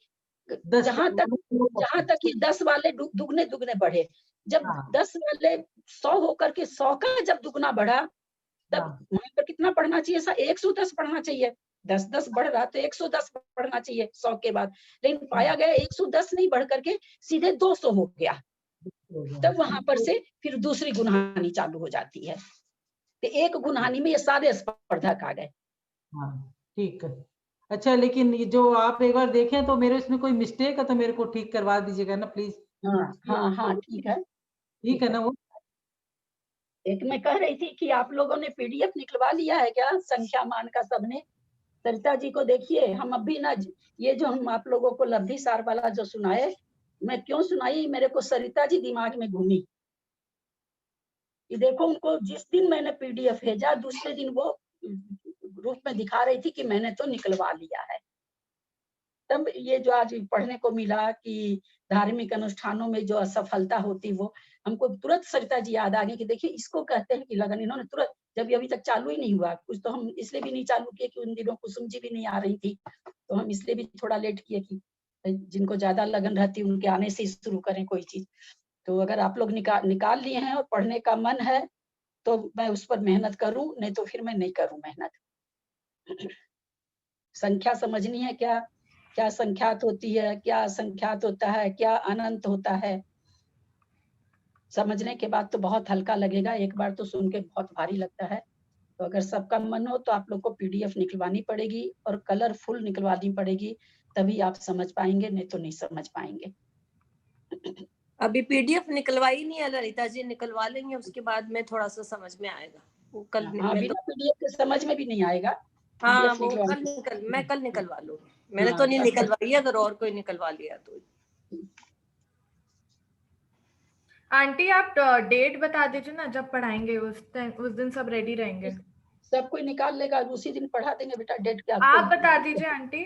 जहां तक ये 10 वाले दुगने बढ़े। जब 10 वाले 100 होकर के 100 का जब दुगना बढ़ा, तब वहां पर कितना पढ़ना चाहिए? 110 पढ़ना चाहिए। 10-10 बढ़ रहा तो 110 पढ़ना चाहिए 100 के बाद, लेकिन पाया गया 110 नहीं बढ़ करके सीधे 200 हो गया। तब वहां पर से फिर दूसरी गुणहानि चालू हो जाती है। तो एक गुणहानि में ये सारे स्पर्धक आ गए। हाँ, ठीक है। अच्छा, लेकिन ये जो आप एक बार देखें तो मेरे इसमें कोई मिस्टेक है तो मेरे को ठीक करवा दीजिएगा ना प्लीज। हाँ, ठीक है। ठीक है ना। वो एक मैं कह रही थी कि आप लोगों ने पीडीएफ निकलवा लिया है क्या संख्या मान का? सबने सरिता जी को देखिए, हम अभी ना ये जो हम आप लोगों को लब्धि सार वाला जो सुनाए, मैं क्यों सुनाई, मेरे को सरिता जी दिमाग में घूमी। ये देखो, उनको जिस दिन मैंने पीडीएफ भेजा, दूसरे दिन वो ग्रुप में दिखा रही थी कि मैंने तो निकलवा लिया है। तब ये जो आज पढ़ने को मिला कि धार्मिक अनुष्ठानों में जो असफलता होती, वो हमको तुरंत सरिता जी याद आ गई कि देखिए इसको कहते हैं कि लगन। इन्होंने तुरंत, जब अभी तक चालू ही नहीं हुआ कुछ, तो हम इसलिए भी नहीं चालू किए कि उन दिनों कुसुम जी भी नहीं आ रही थी, तो हम इसलिए भी थोड़ा लेट किए कि जिनको ज्यादा लगन रहती है उनके आने से ही शुरू करें कोई चीज। तो अगर आप लोग निकाल लिए हैं और पढ़ने का मन है तो मैं उस पर मेहनत करूं, नहीं तो फिर मैं नहीं करूं मेहनत। संख्या समझनी है, क्या संख्यात होती है, क्या असंख्यात होता है, क्या अनंत होता है, समझने के बाद तो बहुत हल्का लगेगा, एक बार तो सुन के बहुत भारी लगता है। तो अगर सबका मन हो तो आप लोग को पीडीएफ निकलवानी पड़ेगी और कलरफुल निकलवानी पड़ेगी, तभी आप समझ पाएंगे, नहीं तो नहीं समझ पाएंगे। अभी पीडीएफ निकलवाई नहीं है ललिता जी, निकलवा लेंगे, उसके बाद में थोड़ा सा समझ में आएगा। वो कल बिना पीडीएफ के समझ में भी नहीं आएगा। हाँ, वो मैं कल निकलवा लूंगी। मैंने तो नहीं निकलवाई, अगर और कोई निकलवा लिया तो। आंटी आप डेट बता दीजिए ना जब पढ़ाएंगे, उस दिन सब रेडी रहेंगे। सब कोई निकाल लेगा, उसी दिन पढ़ा देंगे बेटा। डेट क्या आप बता दीजिए आंटी,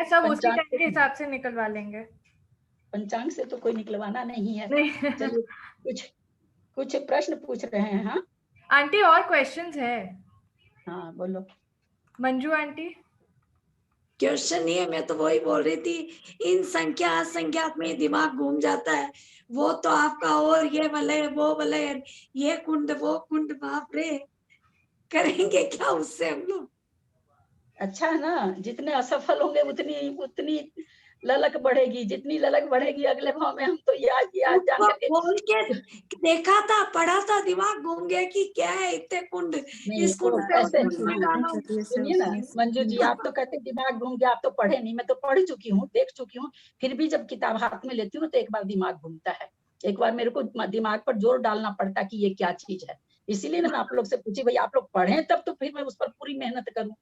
सब उसी टाइम के हिसाब से निकलवा लेंगे। पंचांग से तो कोई निकलवाना नहीं है। चलिए, कुछ प्रश्न पूछ रहे हैं। हाँ आंटी, और क्वेश्चंस है? हाँ बोलो मंजू आंटी। क्वेश्चन नहीं है, मैं तो वही बोल रही थी, इन संख्या असंख्या में दिमाग घूम जाता है। वो तो आपका और ये भले वो भले, ये कुंड वो कुंड, बाप रे, करेंगे क्या उससे हम लोग? अच्छा है ना, जितने असफल होंगे उतनी ललक बढ़ेगी, जितनी ललक बढ़ेगी अगले भाव में हम तो याद जान करके बोल के देखा था, पढ़ा था, दिमाग घूम गया कि क्या है इतने कुंड, इस कुंड से सुनिए ना मंजू जी, आप तो कहते दिमाग घूम गया, आप तो पढ़े नहीं, मैं तो पढ़ चुकी हूँ, देख चुकी हूँ, फिर भी जब किताब हाथ में लेती हूँ तो एक बार दिमाग घूमता है। एक बार मेरे को दिमाग पर जोर डालना पड़ता कि ये क्या चीज है, इसीलिए मैंने आप लोग से पूछी, भाई आप लोग पढ़े तब तो फिर मैं उस पर पूरी मेहनत करूं,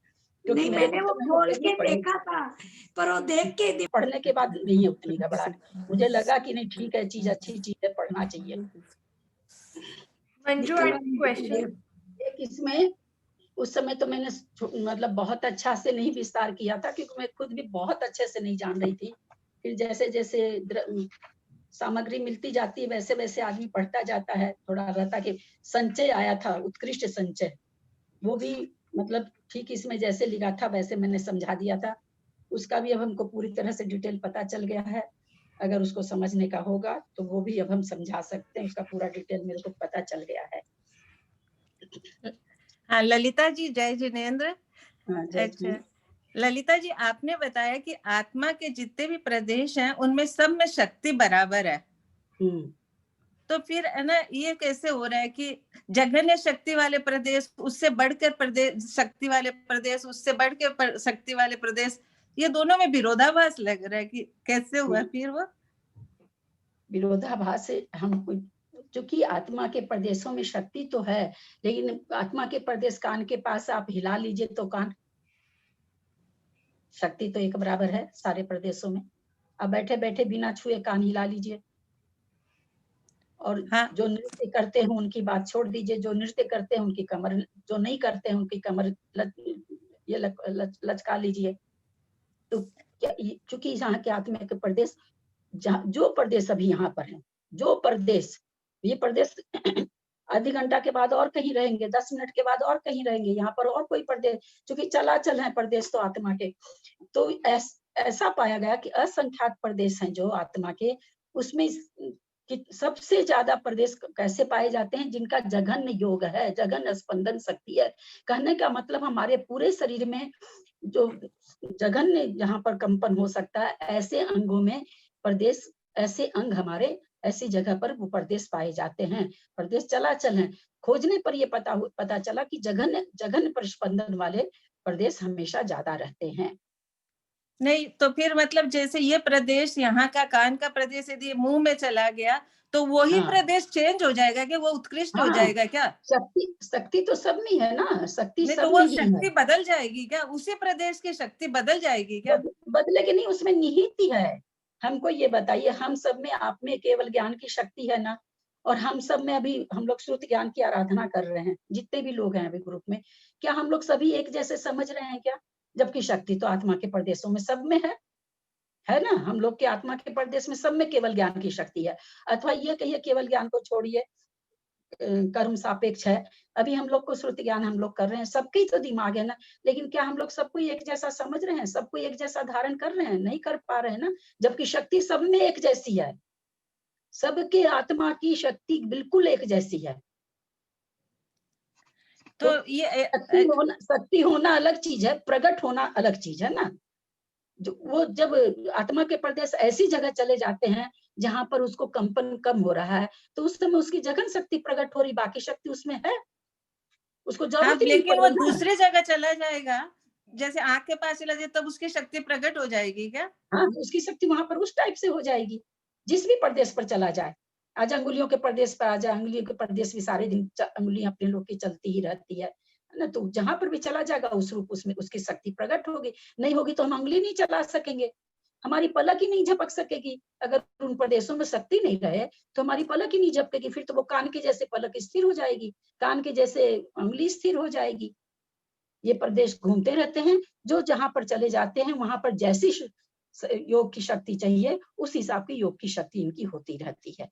क्योंकि नहीं, मेरे मैंने को वो तो बोल करनी के पड़ेगी। देखा था, पर वो देख के पढ़ने के बाद नहीं है उतनी घबराहट, मुझे लगा कि नहीं ठीक है, चीज अच्छी चीज है, पढ़ना चाहिए। मंजू क्वेश्चन एक इसमें उस समय तो मैंने मतलब बहुत अच्छा से नहीं विस्तार किया था, क्योंकि मैं खुद भी बहुत अच्छे से नहीं जान रही थी। फिर जैसे जैसे सामग्री मिलती जाती है वैसे वैसे आदमी पढ़ता जाता है, थोड़ा रहता कि संचय आया था, उत्कृष्ट संचय, वो भी मतलब ठीक इसमें जैसे लिखा था वैसे मैंने समझा दिया था। उसका भी अब हमको पूरी तरह से डिटेल पता चल गया है। अगर उसको समझने का होगा तो वो भी अब हम समझा सकते हैं, उसका पूरा डिटेल मेरे को पता चल गया है। हाँ ललिता जी, जय जिनेंद्र। अच्छा, ललिता जी, आपने बताया कि आत्मा के जितने भी प्रदेश हैं उनमें सब में शक्ति बराबर है। तो फिर है ना, ये कैसे हो रहा है कि जघन्य शक्ति वाले प्रदेश, उससे बढ़कर प्रदेश, शक्ति वाले प्रदेश, उससे बढ़कर शक्ति वाले प्रदेश, ये दोनों में विरोधाभास लग रहा है कि कैसे हुआ फिर वो? विरोधाभास से हम, क्योंकि आत्मा के प्रदेशों में शक्ति तो है, लेकिन आत्मा के प्रदेश कान के पास आप हिला लीजिए तो कान, शक्ति तो एक बराबर है सारे प्रदेशों में। अब बैठे बैठे बिना छुए कान हिला लीजिए, और जो नृत्य करते हैं उनकी बात छोड़ दीजिए, जो नृत्य करते हैं उनकी कमर, जो नहीं करते हैं उनकी कमर लचका लीजिए। तो क्योंकि यहाँ के आत्मा के प्रदेश, जो प्रदेश अभी यहाँ पर है, जो प्रदेश, ये प्रदेश आधे घंटा के बाद और कहीं रहेंगे, 10 मिनट के बाद और कहीं रहेंगे, यहाँ पर और कोई प्रदेश, क्योंकि चलाचल है प्रदेश तो आत्मा के, तो ऐसा पाया गया कि असंख्यात प्रदेश हैं जो आत्मा के, उसमें कि सबसे ज्यादा प्रदेश कैसे पाए जाते हैं, जिनका जघन्य योग है, जघन्य स्पंदन शक्ति है। कहने का मतलब हमारे पूरे शरीर में जो जघन्य जहाँ पर कंपन हो सकता है, ऐसे अंगों में प्रदेश, ऐसे अंग हमारे ऐसी जगह पर वो प्रदेश पाए जाते हैं। प्रदेश चलाचल है, खोजने पर ये पता चला कि जघन्य प्रस्पंदन वाले प्रदेश हमेशा ज्यादा रहते हैं। नहीं तो फिर मतलब जैसे ये प्रदेश, यहाँ का कान का प्रदेश यदि मुंह में चला गया तो वही प्रदेश चेंज हो जाएगा कि वो उत्कृष्ट हो जाएगा क्या? शक्ति तो सब में है ना, शक्ति सब तो वो में ही शक्ति है। बदल जाएगी क्या? उसी प्रदेश की शक्ति बदल जाएगी क्या? बदलेगी नहीं, उसमें निहित ही है। हमको ये बताइए, हम सब में, आप में केवल ज्ञान की शक्ति है ना, और हम सब में अभी हम लोग श्रुति ज्ञान की आराधना कर रहे हैं, जितने भी लोग हैं अभी ग्रुप में, क्या हम लोग सभी एक जैसे समझ रहे हैं क्या? जबकि शक्ति तो आत्मा के प्रदेशों में सब में है ना। हम लोग के आत्मा के प्रदेश में सब में केवल ज्ञान की शक्ति है। अथवा ये कहिए केवल ज्ञान को छोड़िए, कर्म सापेक्ष है। अभी हम लोग को श्रुति ज्ञान हम लोग कर रहे हैं, सबके ही तो दिमाग है ना, लेकिन क्या हम लोग सबको एक जैसा समझ रहे हैं, सबको एक जैसा धारण कर रहे हैं? नहीं कर पा रहे हैं ना, जबकि शक्ति सब में एक जैसी है, सबके आत्मा की शक्ति बिल्कुल एक जैसी है। तो ये शक्ति होना अलग चीज है, प्रकट होना अलग चीज है ना। जो वो जब आत्मा के प्रदेश ऐसी जगह चले जाते हैं जहां पर उसको कंपन कम हो रहा है, तो उस समय उसकी जघन शक्ति प्रकट हो रही, बाकी शक्ति उसमें है, उसको जरूरत ही नहीं लेकिन वो पड़ेगी। दूसरी जगह चला जाएगा, जैसे आंख के पास चला जाए तब उसकी शक्ति प्रकट हो जाएगी क्या? हाँ, उसकी शक्ति वहां पर उस टाइप से हो जाएगी, जिस भी प्रदेश पर चला जाए। आज अंगुलियों के प्रदेश पर आ जाए, अंगुलियों के प्रदेश भी सारे दिन अंगुलियां अपने लोग की चलती ही रहती है ना, तो जहां पर भी चला जाएगा उस रूप उसमें उसकी शक्ति प्रकट होगी। नहीं होगी तो हम अंगुली नहीं चला सकेंगे, हमारी पलक ही नहीं झपक सकेगी। अगर उन प्रदेशों में शक्ति नहीं रहे तो हमारी पलक ही नहीं झपकेगी, फिर तो वो कान के जैसे पलक स्थिर हो जाएगी, कान के जैसे अंगुली स्थिर हो जाएगी। ये प्रदेश घूमते रहते हैं, जो जहां पर चले जाते हैं वहां पर जैसी योग की शक्ति चाहिए उस हिसाब की योग की शक्ति इनकी होती रहती है।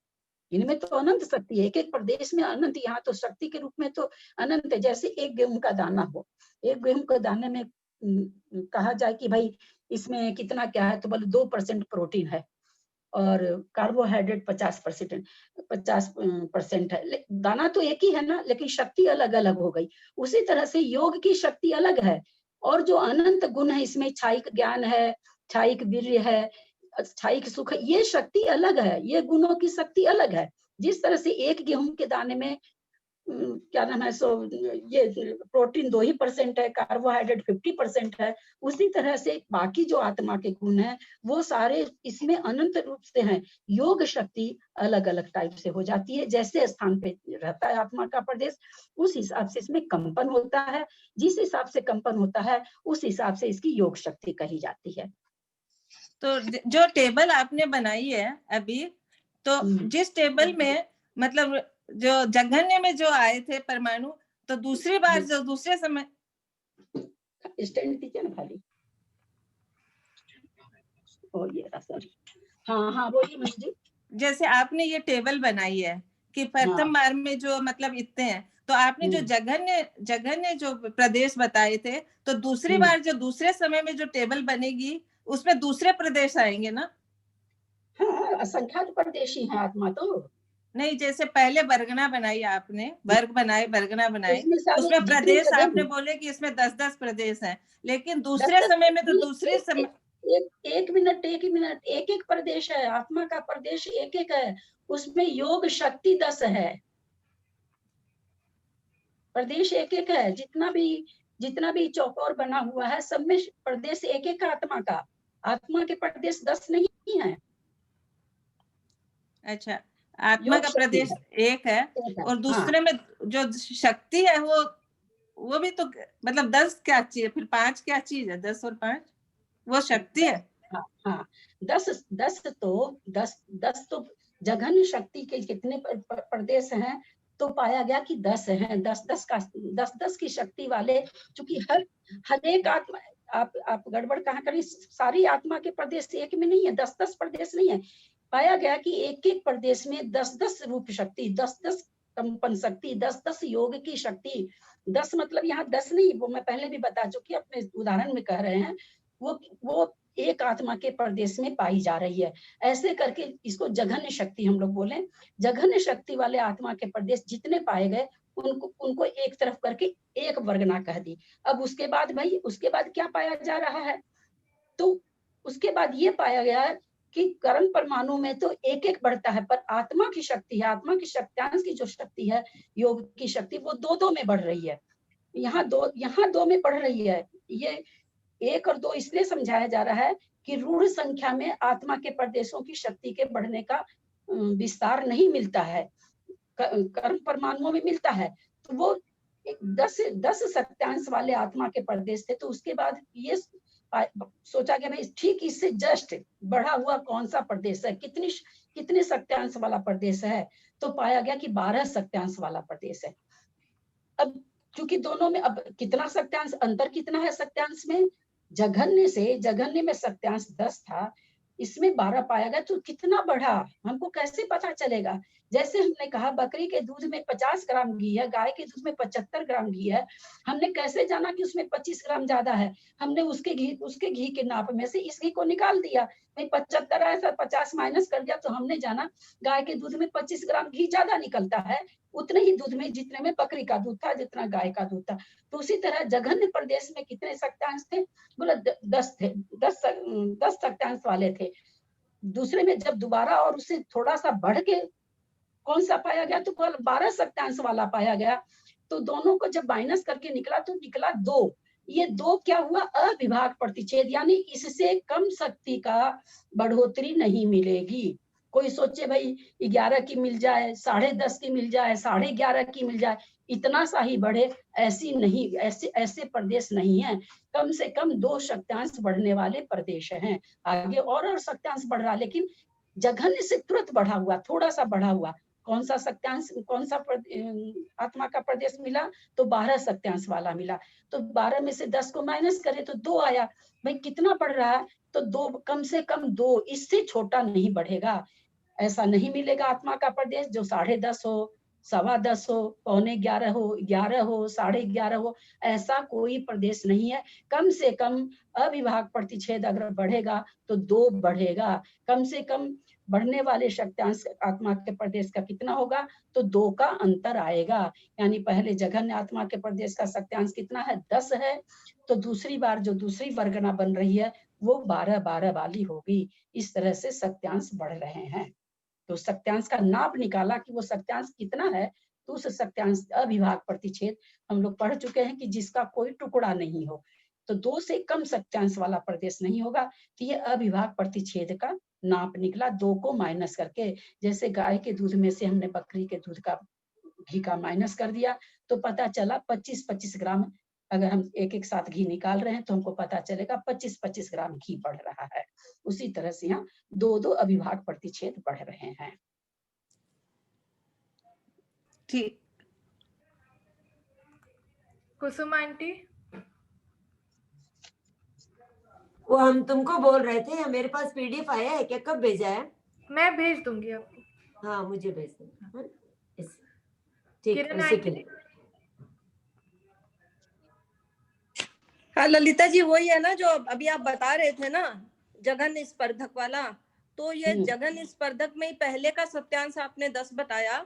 इनमें तो अनंत शक्ति है, एक एक प्रदेश में अनंत, यहाँ तो शक्ति के रूप में तो अनंत है। जैसे एक गेहूं का दाना हो, एक गेहूं के दाने में कहा जाए कि भाई इसमें कितना क्या है, तो बोले 2% प्रोटीन है और कार्बोहाइड्रेट 50% है। दाना तो एक ही है ना, लेकिन शक्ति अलग अलग हो गई। उसी तरह से योग की शक्ति अलग है, और जो अनंत गुण है इसमें, छायिक ज्ञान है, छायिक वीर्य है, छायिक सुख है, ये शक्ति अलग है, ये गुणों की शक्ति अलग है। जिस तरह से एक गेहूं के दाने में क्या नाम है, सो ये प्रोटीन 2% है, कार्बोहाइड्रेट 50% है। उसी तरह से बाकी जो आत्मा के गुण हैं वो सारे इसमें अनंत रूप से हैं। योग शक्ति अलग अलग टाइप से हो जाती है, जैसे स्थान पे रहता है आत्मा का प्रदेश उस हिसाब से इसमें कंपन होता है। जिस हिसाब से कंपन होता है उस हिसाब से इसकी योग शक्ति कही जाती है। तो जो टेबल आपने बनाई है अभी, तो जिस टेबल में मतलब जो जघन्य में जो आए थे परमाणु, तो दूसरी बार जो दूसरे समय स्टैंड दीजिए ना खाली। ओ ये सॉरी, हाँ बोलिए मनीष जी। जैसे आपने ये टेबल बनाई है कि प्रथम बार में जो मतलब इतने हैं, तो आपने जो जघन्य जो प्रदेश बताए थे, तो दूसरी बार जो दूसरे समय में जो टेबल बनेगी उसमें दूसरे प्रदेश आएंगे ना? हाँ, असंख्यात प्रदेशी है आत्मा तो। नहीं, जैसे पहले बरगना बनाई आपने, वर्ग बनाए, बरगना बनाए, उसमें प्रदेश आपने बोले कि इसमें 10-10 प्रदेश हैं, लेकिन दूसरे समय में तो दूसरे समय एक मिनट एक एक प्रदेश है, आत्मा का प्रदेश एक एक है, उसमें योग शक्ति 10 है, प्रदेश एक एक है। जितना भी चौकोर बना हुआ है सब में प्रदेश एक एक आत्मा का, आत्मा के प्रदेश 10 नहीं है। अच्छा, आत्मा का प्रदेश एक है और दूसरे में जो शक्ति है वो भी तो मतलब 10 क्या चीज है, फिर 5 क्या चीज है? 10 और 5 वो शक्ति है। हाँ 10 तो जघन्य शक्ति के कितने प्रदेश हैं, तो पाया गया कि 10 हैं। 10 की शक्ति वाले, चूंकि हर एक आत्मा, आप गड़बड़ कहाँ करी, सारी आत्मा के प्रदेश एक में नहीं है, 10 प्रदेश नहीं है। पाया गया कि एक एक प्रदेश में 10 रूप शक्ति, 10 कंपन शक्ति, 10 योग की शक्ति। 10 मतलब यहाँ 10 नहीं, वो मैं पहले भी बता चुकी, अपने उदाहरण में कह रहे हैं, वो एक आत्मा के प्रदेश में पाई जा रही है। ऐसे करके इसको जघन्य शक्ति हम लोग बोले। जघन्य शक्ति वाले आत्मा के प्रदेश जितने पाए गए उनको एक तरफ करके एक वर्गना कह दी। अब उसके बाद क्या पाया जा रहा है, तो उसके बाद ये पाया गया है कि कर्ण परमाणु में तो एक एक बढ़ता है, पर आत्मा की शक्ति है, आत्मा की शक्त्यांश की जो शक्ति है, योग की शक्ति, वो 2 में बढ़ रही है। यहाँ 2 में बढ़ रही है। ये 1 और 2 इसलिए समझाया जा रहा है कि रूढ़ संख्या में आत्मा के प्रदेशों की शक्ति के बढ़ने का विस्तार नहीं मिलता है, कर्म परमाणुओं में मिलता है। तो वो 10 सत्यांश वाले आत्मा के प्रदेश थे। तो उसके बाद ये सोचा कि भाई ठीक इससे जस्ट बढ़ा हुआ कौन सा प्रदेश है, कितने सत्यांश वाला प्रदेश है, तो पाया गया कि 12 सत्यांश वाला प्रदेश है। अब क्योंकि दोनों में अब कितना सत्यांश, अंतर कितना है सत्यांश में, जघन्य में सत्यांश 10 था, इसमें 12 पाया गया, तो कितना बढ़ा हमको कैसे पता चलेगा? जैसे हमने कहा बकरी के दूध में 50 ग्राम घी है, गाय के दूध में 75 ग्राम घी है, हमने कैसे जाना कि उसमें 25 ग्राम ज्यादा है? हमने उसके घी के नाप में से इस घी को निकाल दिया, भाई 75 है, 50 माइनस कर दिया, तो हमने जाना गाय के दूध में 25 ग्राम घी ज्यादा निकलता है, उतने ही दूध में जितने में बकरी का दूध था, जितना गाय का दूध था। तो उसी तरह जघन्य प्रदेश में कितने सत्यांश थे? बोला 10 थे, 10 सत्यांश वाले थे। दूसरे में जब दोबारा और उससे थोड़ा सा बढ़ के कौन सा पाया गया, तो 12 सत्यांश वाला पाया गया। तो दोनों को जब माइनस करके निकला तो निकला 2। ये 2 क्या हुआ? अविभाग प्रतिच्छेद, यानी इससे कम शक्ति का बढ़ोतरी नहीं मिलेगी। कोई सोचे भाई 11 की मिल जाए, 10.5 की मिल जाए, 11.5 की मिल जाए, इतना सा ही बढ़े, ऐसी नहीं, ऐसे प्रदेश नहीं है। कम से कम 2 सत्यांश बढ़ने वाले प्रदेश हैं। आगे और सत्यांश बढ़ रहा, लेकिन जघन्य से तुरंत बढ़ा हुआ, थोड़ा सा बढ़ा हुआ। कौन सा सत्यांश, कौन सा आत्मा का प्रदेश मिला? तो 12 सत्यांश वाला मिला। तो 12 में से 10 को माइनस करे तो 2 आया। भाई कितना बढ़ रहा है? तो 2, कम से कम 2, इससे छोटा नहीं बढ़ेगा। ऐसा नहीं मिलेगा आत्मा का प्रदेश जो 10.5 हो, 10.25 हो, 11.25 हो, 11 हो, 11.5 हो, ऐसा कोई प्रदेश नहीं है। कम से कम अविभाग प्रतिच्छेद अगर बढ़ेगा तो 2 बढ़ेगा। कम से कम बढ़ने वाले शक्त्यांश आत्मा के प्रदेश का कितना होगा? तो 2 का अंतर आएगा। यानी पहले जघन्य आत्मा के प्रदेश का सत्यांश कितना है? 10 है। तो दूसरी बार जो दूसरी वर्गना बन रही है वो 12 वाली होगी। इस तरह से सत्यांश बढ़ रहे हैं। तो सत्यांश का नाप निकाला कि वो सत्यांश कितना है, तो उस सत्यांश अविभाग प्रतिच्छेद हम लोग पढ़ चुके हैं कि जिसका कोई टुकड़ा नहीं हो, तो 2 से कम सत्यांश वाला प्रदेश नहीं होगा। तो ये अविभाग प्रतिच्छेद का नाप निकला, 2 को माइनस करके। जैसे गाय के दूध में से हमने बकरी के दूध का घी का माइनस कर दिया तो पता चला 25-25 ग्राम। अगर हम एक एक साथ घी निकाल रहे हैं तो हमको पता चलेगा 25-25 ग्राम घी बढ़ रहा है। उसी तरह से यहाँ 2-2 अविभाग प्रतिच्छेद बढ़ रहे हैं। ठीक। कुसुम आंटी, वो हम तुमको बोल रहे थे, मेरे पास पीडीएफ आया है क्या? कब भेजा है? मैं भेज दूंगी आपको। हाँ मुझे भेज देना। ठीक, किरण उसी के आंटी। लिए। हाँ ललिता जी, वही है ना जो अभी आप बता रहे थे ना, जघन्य स्पर्धक वाला। तो ये जघन्य स्पर्धक में ही पहले का सत्यांश आपने 10 बताया,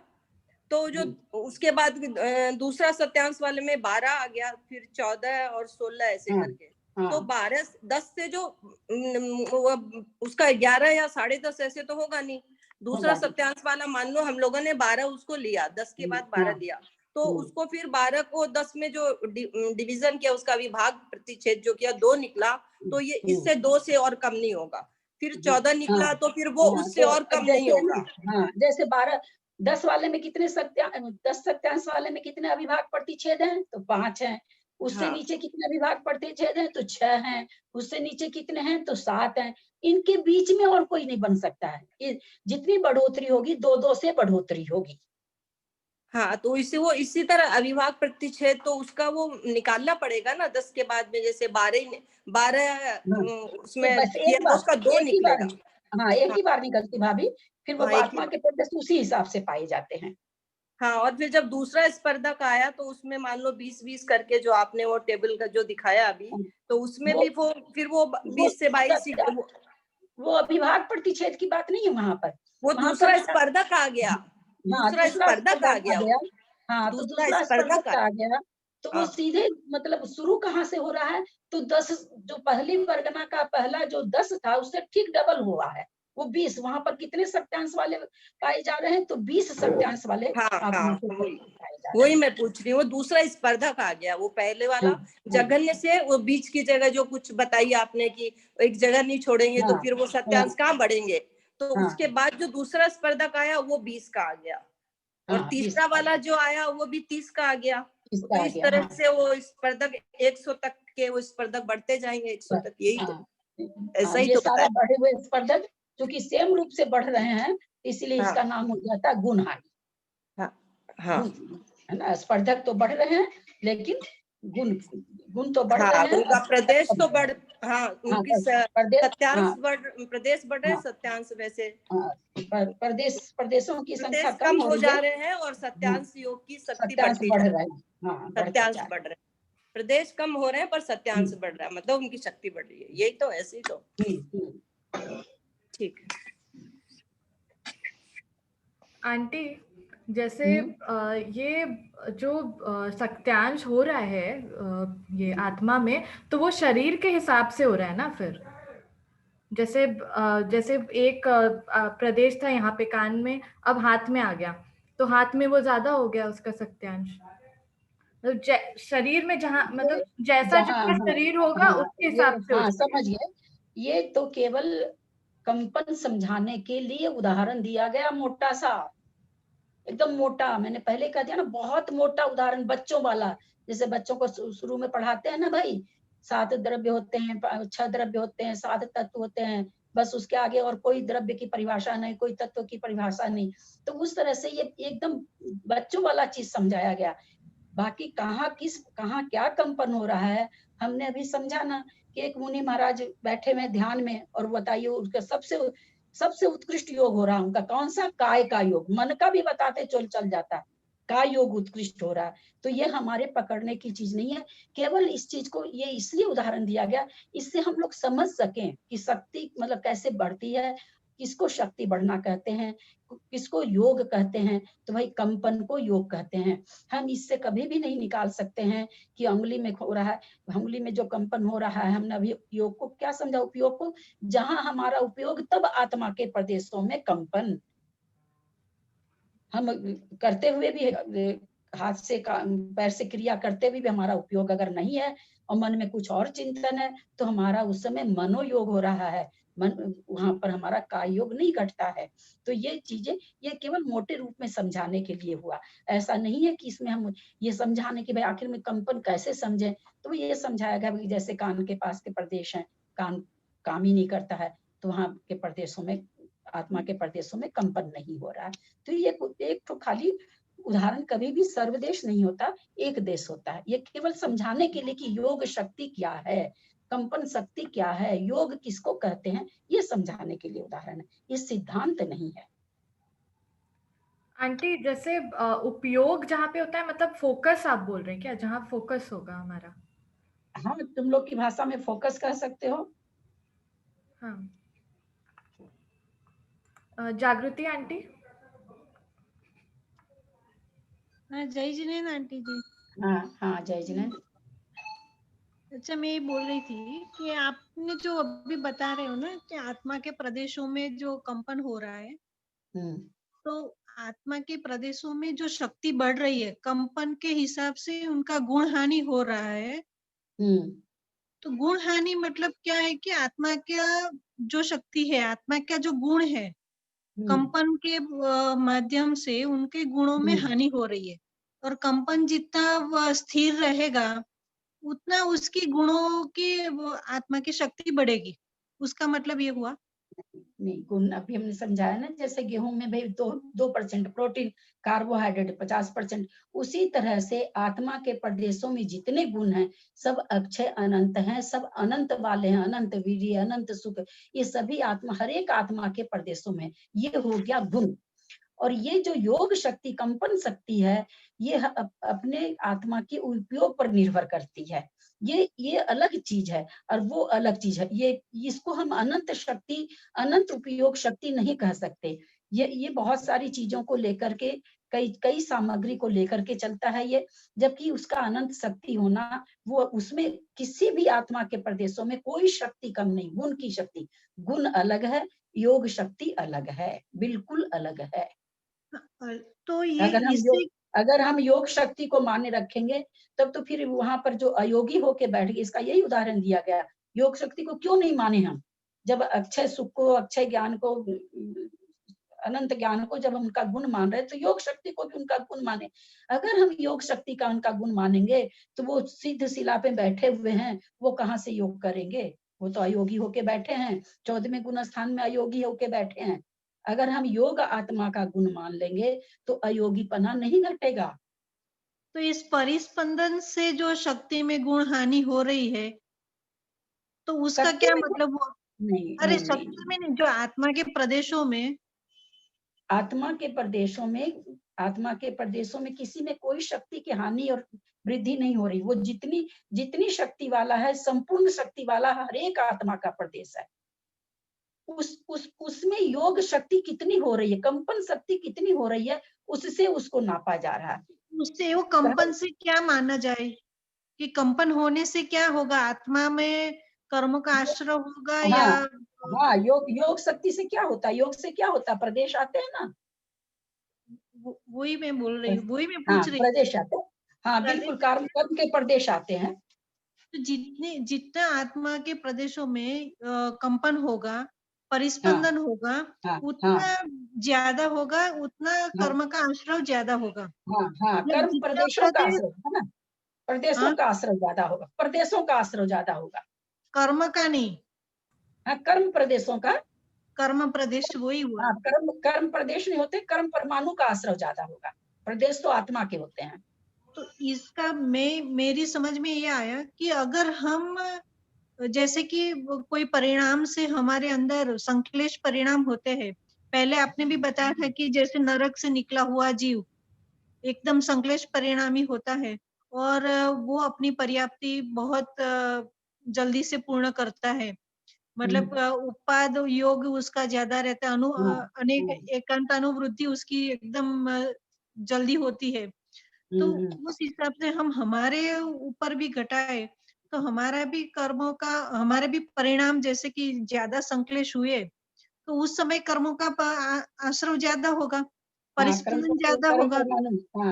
तो जो उसके बाद दूसरा सत्यांश वाले में 12 आ गया, फिर 14 और 16 ऐसे करके। तो 12-10 से जो उसका 11 या 10.5 ऐसे तो होगा नहीं। दूसरा सत्यांश वाला मान लो हम लोगों ने 12 उसको लिया, 10 के बाद 12 लिया, तो उसको फिर 12 को 10 में जो डिवीजन किया, उसका विभाग प्रतिच्छेद जो किया 2 निकला, तो ये इससे 2 से और कम नहीं होगा। फिर 14 निकला तो फिर वो उससे और कम नहीं होगा। हाँ, जैसे 10 वाले में कितने 10 सत्यांश वाले में कितने अविभाग प्रतिच्छेद हैं? तो 5 हैं। उससे नीचे कितने अविभाग प्रतिच्छेद हैं? तो 6 हैं। उससे नीचे कितने हैं? तो 7 हैं। इनके बीच में और कोई नहीं बन सकता है। जितनी बढ़ोतरी होगी 2-2 से बढ़ोतरी होगी। हाँ, तो इसी तरह अविभाग प्रतिच्छेद तो उसका वो निकालना पड़ेगा ना 10 के बाद में, जैसे 12 उसमें तो उसका 2 निकलेगा। हाँ, एक ही बार निकलती भाभी, फिर वो आत्मा के प्रदेश उसी हिसाब से पाए जाते हैं। हाँ, और फिर जब दूसरा स्पर्धक आया तो उसमें मान लो 20-20 करके जो आपने वो टेबल का जो दिखाया अभी, तो उसमें भी फिर वो 20 से 22 वो अविभाग प्रतिच्छेद की बात नहीं है वहां पर। वो दूसरा स्पर्धक आ गया। दूसरा स्पर्धक आ गया। हाँ, तो दूसरा स्पर्धक आ गया, तो वो सीधे मतलब शुरू कहाँ से हो रहा है? तो 10 जो पहली वर्गना का पहला जो 10 था उससे ठीक डबल हुआ है, वो 20। वहां पर कितने सत्यांश वाले पाए जा रहे हैं? तो 20 सत्यांश वाले। हाँ, वही मैं पूछ रही हूँ। वो दूसरा स्पर्धक आ गया, वो पहले वाला जघन्य से वो बीच की जगह जो कुछ बताई आपने कि एक जगह नहीं छोड़ेंगे तो फिर वो सत्यांश कहाँ बढ़ेंगे, तो उसके बाद जो दूसरा स्पर्धक आया वो 20 का आ गया, और तीसरा वाला जो आया वो भी 30 का आ गया। तो इस तरह से वो स्पर्धक 100 तक के वो स्पर्धक बढ़ते जाएंगे, 100 तक। यही तो ऐसा ही तो सारा बढ़े हुए स्पर्धक क्योंकि सेम रूप से बढ़ रहे हैं, इसलिए इसका नाम हो जाता है गुणहारी। है ना, स्पर्धक तो बढ़ रहे हैं लेकिन गुण तो बढ़ रहे हैं। उनका प्रदेश तो बढ़, उनकी सत्यांश प्रदेश बढ़ रहे हैं, सत्यांश वैसे प्रदेशों की संख्या कम हो जा रहे हैं और सत्यांश योग की शक्ति बढ़ती बढ़ रही है। सत्यांश बढ़ रहे हैं, प्रदेश कम हो रहे हैं पर सत्यांश बढ़ रहा है, मतलब उनकी शक्ति बढ़ रही है। यही तो, ऐसे ही तो। ठीक है आंटी, जैसे ये जो सत्यांश हो रहा है ये आत्मा में, तो वो शरीर के हिसाब से हो रहा है ना? फिर जैसे एक प्रदेश था यहाँ पे कान में, अब हाथ में आ गया, तो हाथ में वो ज्यादा हो गया उसका सत्यांश। मतलब शरीर में जहाँ मतलब जैसा शरीर होगा उसके हिसाब से। समझ गए। ये तो केवल कंपन समझाने के लिए उदाहरण दिया गया, मोटा सा, एकदम मोटा। मैंने पहले कह दिया ना, बहुत मोटा उदाहरण, बच्चों वाला। जैसे बच्चों को शुरू में पढ़ाते हैं ना भाई, 7 द्रव्य होते हैं, 6 द्रव्य होते हैं, 7 तत्व होते हैं, बस उसके आगे और कोई द्रव्य की परिभाषा नहीं, कोई तत्व की परिभाषा नहीं। तो उस तरह से ये एकदम बच्चों वाला चीज समझाया गया। बाकी कहाँ क्या कंपन हो रहा है, हमने अभी समझा ना कि एक मुनि महाराज बैठे हुए ध्यान में, और बताइए उसका सबसे उत्कृष्ट योग हो रहा है उनका कौन सा? काय का योग। मन का भी बताते चल जाता, काय योग उत्कृष्ट हो रहा है। तो ये हमारे पकड़ने की चीज नहीं है, केवल इस चीज को ये इसलिए उदाहरण दिया गया, इससे हम लोग समझ सकें कि शक्ति मतलब कैसे बढ़ती है, किसको शक्ति बढ़ना कहते हैं, किसको योग कहते हैं। तो भाई कंपन को योग कहते हैं। हम इससे कभी भी नहीं निकाल सकते हैं कि उंगली में हो रहा है, उंगली में जो कंपन हो रहा है, हमने अभी योग को क्या समझा? उपयोग को। जहां हमारा उपयोग तब आत्मा के प्रदेशों में कंपन। हम करते हुए भी हाथ से पैर से क्रिया करते हुए भी हमारा उपयोग अगर नहीं है और मन में कुछ और चिंतन है तो हमारा उस समय मनोयोग हो रहा है, मन वहां पर हमारा काय योग नहीं घटता है। तो ये चीजें ये केवल मोटे रूप में समझाने के लिए हुआ, ऐसा नहीं है कि इसमें हम ये समझाने की भाई आखिर में कंपन कैसे समझें। तो ये समझाया गया कि जैसे कान के पास के प्रदेश हैं, कान काम ही नहीं करता है तो वहां के प्रदेशों में, आत्मा के प्रदेशों में कंपन नहीं हो रहा है। तो ये एक तो खाली उदाहरण कभी भी सर्वदेश नहीं होता, एक देश होता है। ये केवल समझाने के लिए कि योग शक्ति क्या है, कंपन शक्ति क्या है, योग किसको कहते हैं, ये समझाने के लिए उदाहरण है, ये सिद्धांत नहीं है। आंटी जैसे उपयोग जहाँ पे होता है, मतलब फोकस आप बोल रहे हैं क्या, जहाँ फोकस होगा हमारा? हाँ, तुम लोग की भाषा में फोकस कह सकते हो। हाँ, जागृति आंटी। हाँ, जय जिनेंद्र आंटी जी। हाँ हाँ, जय जिनेंद्र। अच्छा, मैं ये बोल रही थी कि आपने जो अभी बता रहे हो ना कि आत्मा के प्रदेशों में जो कंपन हो रहा है, तो आत्मा के प्रदेशों में जो शक्ति बढ़ रही है, कंपन के हिसाब से उनका गुण हानि हो रहा है। तो गुण हानि मतलब क्या है कि आत्मा का जो शक्ति है, आत्मा का जो गुण है, कंपन के माध्यम से उनके गुणों में हानि हो रही है। और कंपन जितना स्थिर रहेगा उतना उसकी गुणों की आत्मा की शक्ति बढ़ेगी, उसका मतलब ये हुआ। नहीं, गुण अभी हमने समझाया ना, जैसे गेहूं में भाई 2% प्रोटीन, कार्बोहाइड्रेट 50%, उसी तरह से आत्मा के प्रदेशों में जितने गुण हैं सब अक्षय अनंत हैं, सब अनंत वाले हैं, अनंत वीर्य, अनंत सुख, ये सभी आत्मा, हर एक आत्मा के प्रदेशों में, ये हो गया गुण। और ये जो योग शक्ति, कंपन शक्ति है, ये अपने आत्मा के उपयोग पर निर्भर करती है। ये अलग चीज है और वो अलग चीज है। ये इसको हम अनंत शक्ति, अनंत उपयोग शक्ति नहीं कह सकते। ये बहुत सारी चीजों को लेकर के, कई सामग्री को लेकर के चलता है ये, जबकि उसका अनंत शक्ति होना, वो उसमें किसी भी आत्मा के प्रदेशों में कोई शक्ति कम नहीं, गुण की शक्ति, गुण अलग है, योग शक्ति अलग है, बिल्कुल अलग है। तो ये अगर हम योग शक्ति को माने रखेंगे तब तो फिर वहां पर जो अयोगी होके बैठ गए, इसका यही उदाहरण दिया गया, योग शक्ति को क्यों नहीं माने हम, जब अक्षय सुख को, अक्षय ज्ञान को, अनंत ज्ञान को जब हम उनका गुण मान रहे, तो योग शक्ति को भी उनका गुण माने। अगर हम योग शक्ति का उनका गुण मानेंगे तो वो सिद्ध शिला पे बैठे हुए हैं, वो कहाँ से योग करेंगे, वो तो अयोगी होके बैठे हैं, 14वें गुण स्थान में अयोगी होके बैठे हैं। अगर हम योग आत्मा का गुण मान लेंगे तो अयोगीपना नहीं घटेगा। तो इस परिस्पंदन से जो शक्ति में गुण हानि हो रही है, तो उसका क्या मतलब हुआ? अरे शक्ति में नहीं, जो आत्मा के प्रदेशों में, आत्मा के प्रदेशों में किसी में कोई शक्ति की हानि और वृद्धि नहीं हो रही। वो जितनी शक्ति वाला है, संपूर्ण शक्ति वाला हर एक आत्मा का प्रदेश है, उसमें योग शक्ति कितनी हो रही है, कंपन शक्ति कितनी हो रही है, उससे उसको नापा जा रहा है। उससे वो कंपन से क्या माना जाए कि कंपन होने से क्या होगा, आत्मा में कर्म का आश्रय होगा? हाँ, या योग शक्ति से क्या होता है, योग से क्या होता है, प्रदेश आते हैं ना, वही मैं बोल रही हूँ, वही मैं पूछ रही हूँ। प्रदेश आते हैं, हाँ बिल्कुल, कर्म के प्रदेश आते हैं। तो जितना आत्मा के प्रदेशों में कंपन होगा, परिस्पंदन होगा, उतना ज्यादा होगा, उतना कर्म का आश्रय ज्यादा होगा। कर्म प्रदेशों का आश्रय है ना, प्रदेशों का आश्रय ज्यादा होगा, प्रदेशों का आश्रय ज्यादा होगा, कर्म का नहीं। हाँ, कर्म प्रदेशों का, कर्म प्रदेश वही हुआ। कर्म प्रदेश नहीं होते, कर्म परमाणु का आश्रय ज्यादा होगा, प्रदेश तो आत्मा के होते हैं। तो इसका मेरी समझ में ये आया कि अगर हम, जैसे कि कोई परिणाम से हमारे अंदर संश्लेष परिणाम होते हैं, पहले आपने भी बताया था कि जैसे नरक से निकला हुआ जीव एकदम संश्लेष परिणामी होता है और वो अपनी पर्याप्ति बहुत जल्दी से पूर्ण करता है, मतलब उत्पाद योग उसका ज्यादा रहता है, अनेक एकांत अनुवृत्ति उसकी एकदम जल्दी होती है। तो उस हिसाब से हम हमारे ऊपर भी घटाए तो हमारा भी कर्मों का, हमारे भी परिणाम जैसे कि ज्यादा संश्लेष हुए तो उस समय कर्मों का आश्रय ज्यादा होगा। परिस्पंदन ज्यादा होगा।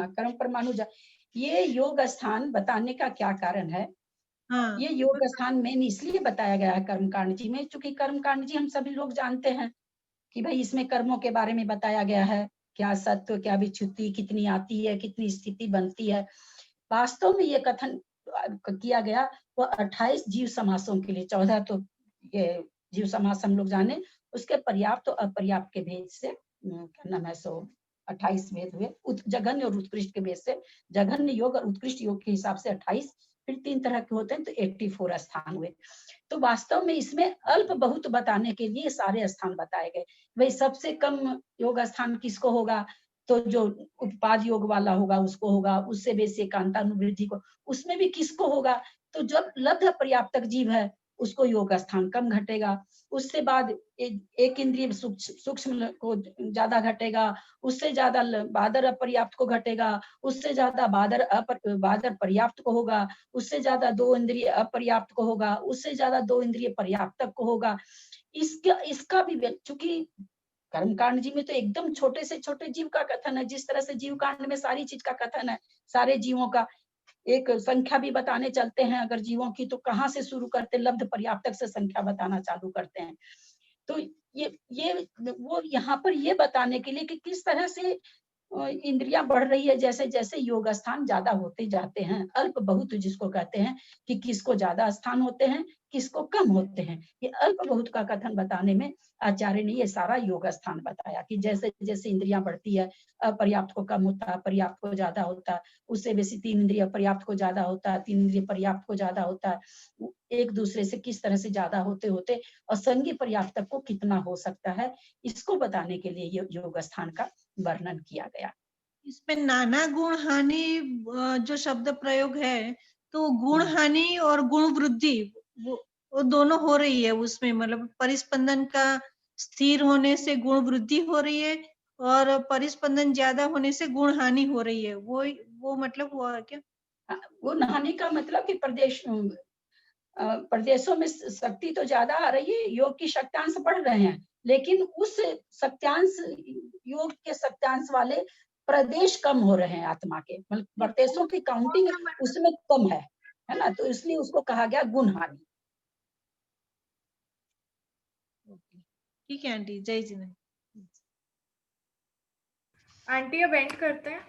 कर्म परमाणु ये योग स्थान बताने का क्या कारण है? हाँ, ये योग स्थान मेन इसलिए बताया गया है कर्मकांड जी में, क्योंकि कर्मकांड जी हम सभी लोग जानते हैं कि भाई इसमें कर्मों के बारे में बताया गया है, क्या सत्व क्या विच्युति, कितनी आती है, कितनी स्थिति बनती है। वास्तव में ये कथन किया गया वो 28 जीव समासों के लिए, 14 तो ये जीव समास हम लोग जाने, उसके पर्याप्त और अपर्याप्त के भेद से क्या नाम है, सो 28 भेद हुए। जघन्य और उत्कृष्ट के भेद से, जघन्य योग और उत्कृष्ट योग के हिसाब से 28, फिर 3 तरह के होते हैं तो 84 स्थान हुए। तो वास्तव में इसमें अल्प बहुत बताने के लिए सारे स्थान बताए गए। भाई सबसे कम योग स्थान किसको होगा, तो जो उत्पाद योग वाला होगा उसको होगा, उससे बेसी एकांतानुवृद्धि को, उसमें भी किसको होगा, तो जब लब्ध पर्याप्तक जीव है उसको योग स्थान कम घटेगा। उससे बाद एक इंद्रिय सूक्ष्म को ज्यादा घटेगा, उससे ज्यादा बादर अपर्याप्त को घटेगा, उससे ज्यादा बादर पर्याप्त को होगा, उससे ज्यादा 2 इंद्रिय अपर्याप्त को होगा, उससे ज्यादा 2 इंद्रिय पर्याप्तक को होगा। इसका भी, चूंकि कर्मकांड जी में तो एकदम छोटे से छोटे जीव का कथन है, जिस तरह से जीव कांड में सारी चीज का कथन है, सारे जीवों का एक संख्या भी बताने चलते हैं अगर जीवों की, तो कहाँ से शुरू करते, लब्ध पर्याप्तक से संख्या बताना चालू करते हैं। तो ये वो यहाँ पर ये बताने के लिए कि किस तरह से इंद्रियां बढ़ रही है, जैसे जैसे योग स्थान ज्यादा होते जाते हैं, अल्प बहुत जिसको कहते हैं कि किसको ज्यादा स्थान होते हैं, किसको कम होते हैं। ये अल्प बहुत का कथन बताने में आचार्य ने ये सारा योग स्थान बताया कि जैसे जैसे इंद्रियां बढ़ती है, अपर्याप्त को कम होता है, पर्याप्त को ज्यादा होता है, उससे बेसी 3 इंद्रिय पर्याप्त को ज्यादा होता है, 3 इंद्रिय पर्याप्त को ज्यादा होता है, एक दूसरे से किस तरह से ज्यादा होते होते असंगी पर्याप्त को कितना हो सकता है, इसको बताने के लिए ये योग स्थान का वर्णन किया गया। इसमें नाना गुण हानि जो शब्द प्रयोग है, तो गुण हानि और गुण वृद्धि वो दोनों हो रही है उसमें, मतलब परिस्पंदन का स्थिर होने से गुण वृद्धि हो रही है और परिस्पंदन ज्यादा होने से गुण हानि हो रही है। वो मतलब हुआ है क्या? गुण हानि का मतलब कि प्रदेशों में शक्ति तो ज्यादा आ रही है, योग की शक्त्यांश बढ़ रहे हैं, लेकिन उस शक्त्यांश, योग के शक्त्यांश वाले प्रदेश कम हो रहे हैं आत्मा के, मतलब प्रदेशों की काउंटिंग उसमें कम है ना, तो इसलिए उसको कहा गया गुण हानि। ठीक है आंटी, जय जी। आंटी अब एंड करते हैं।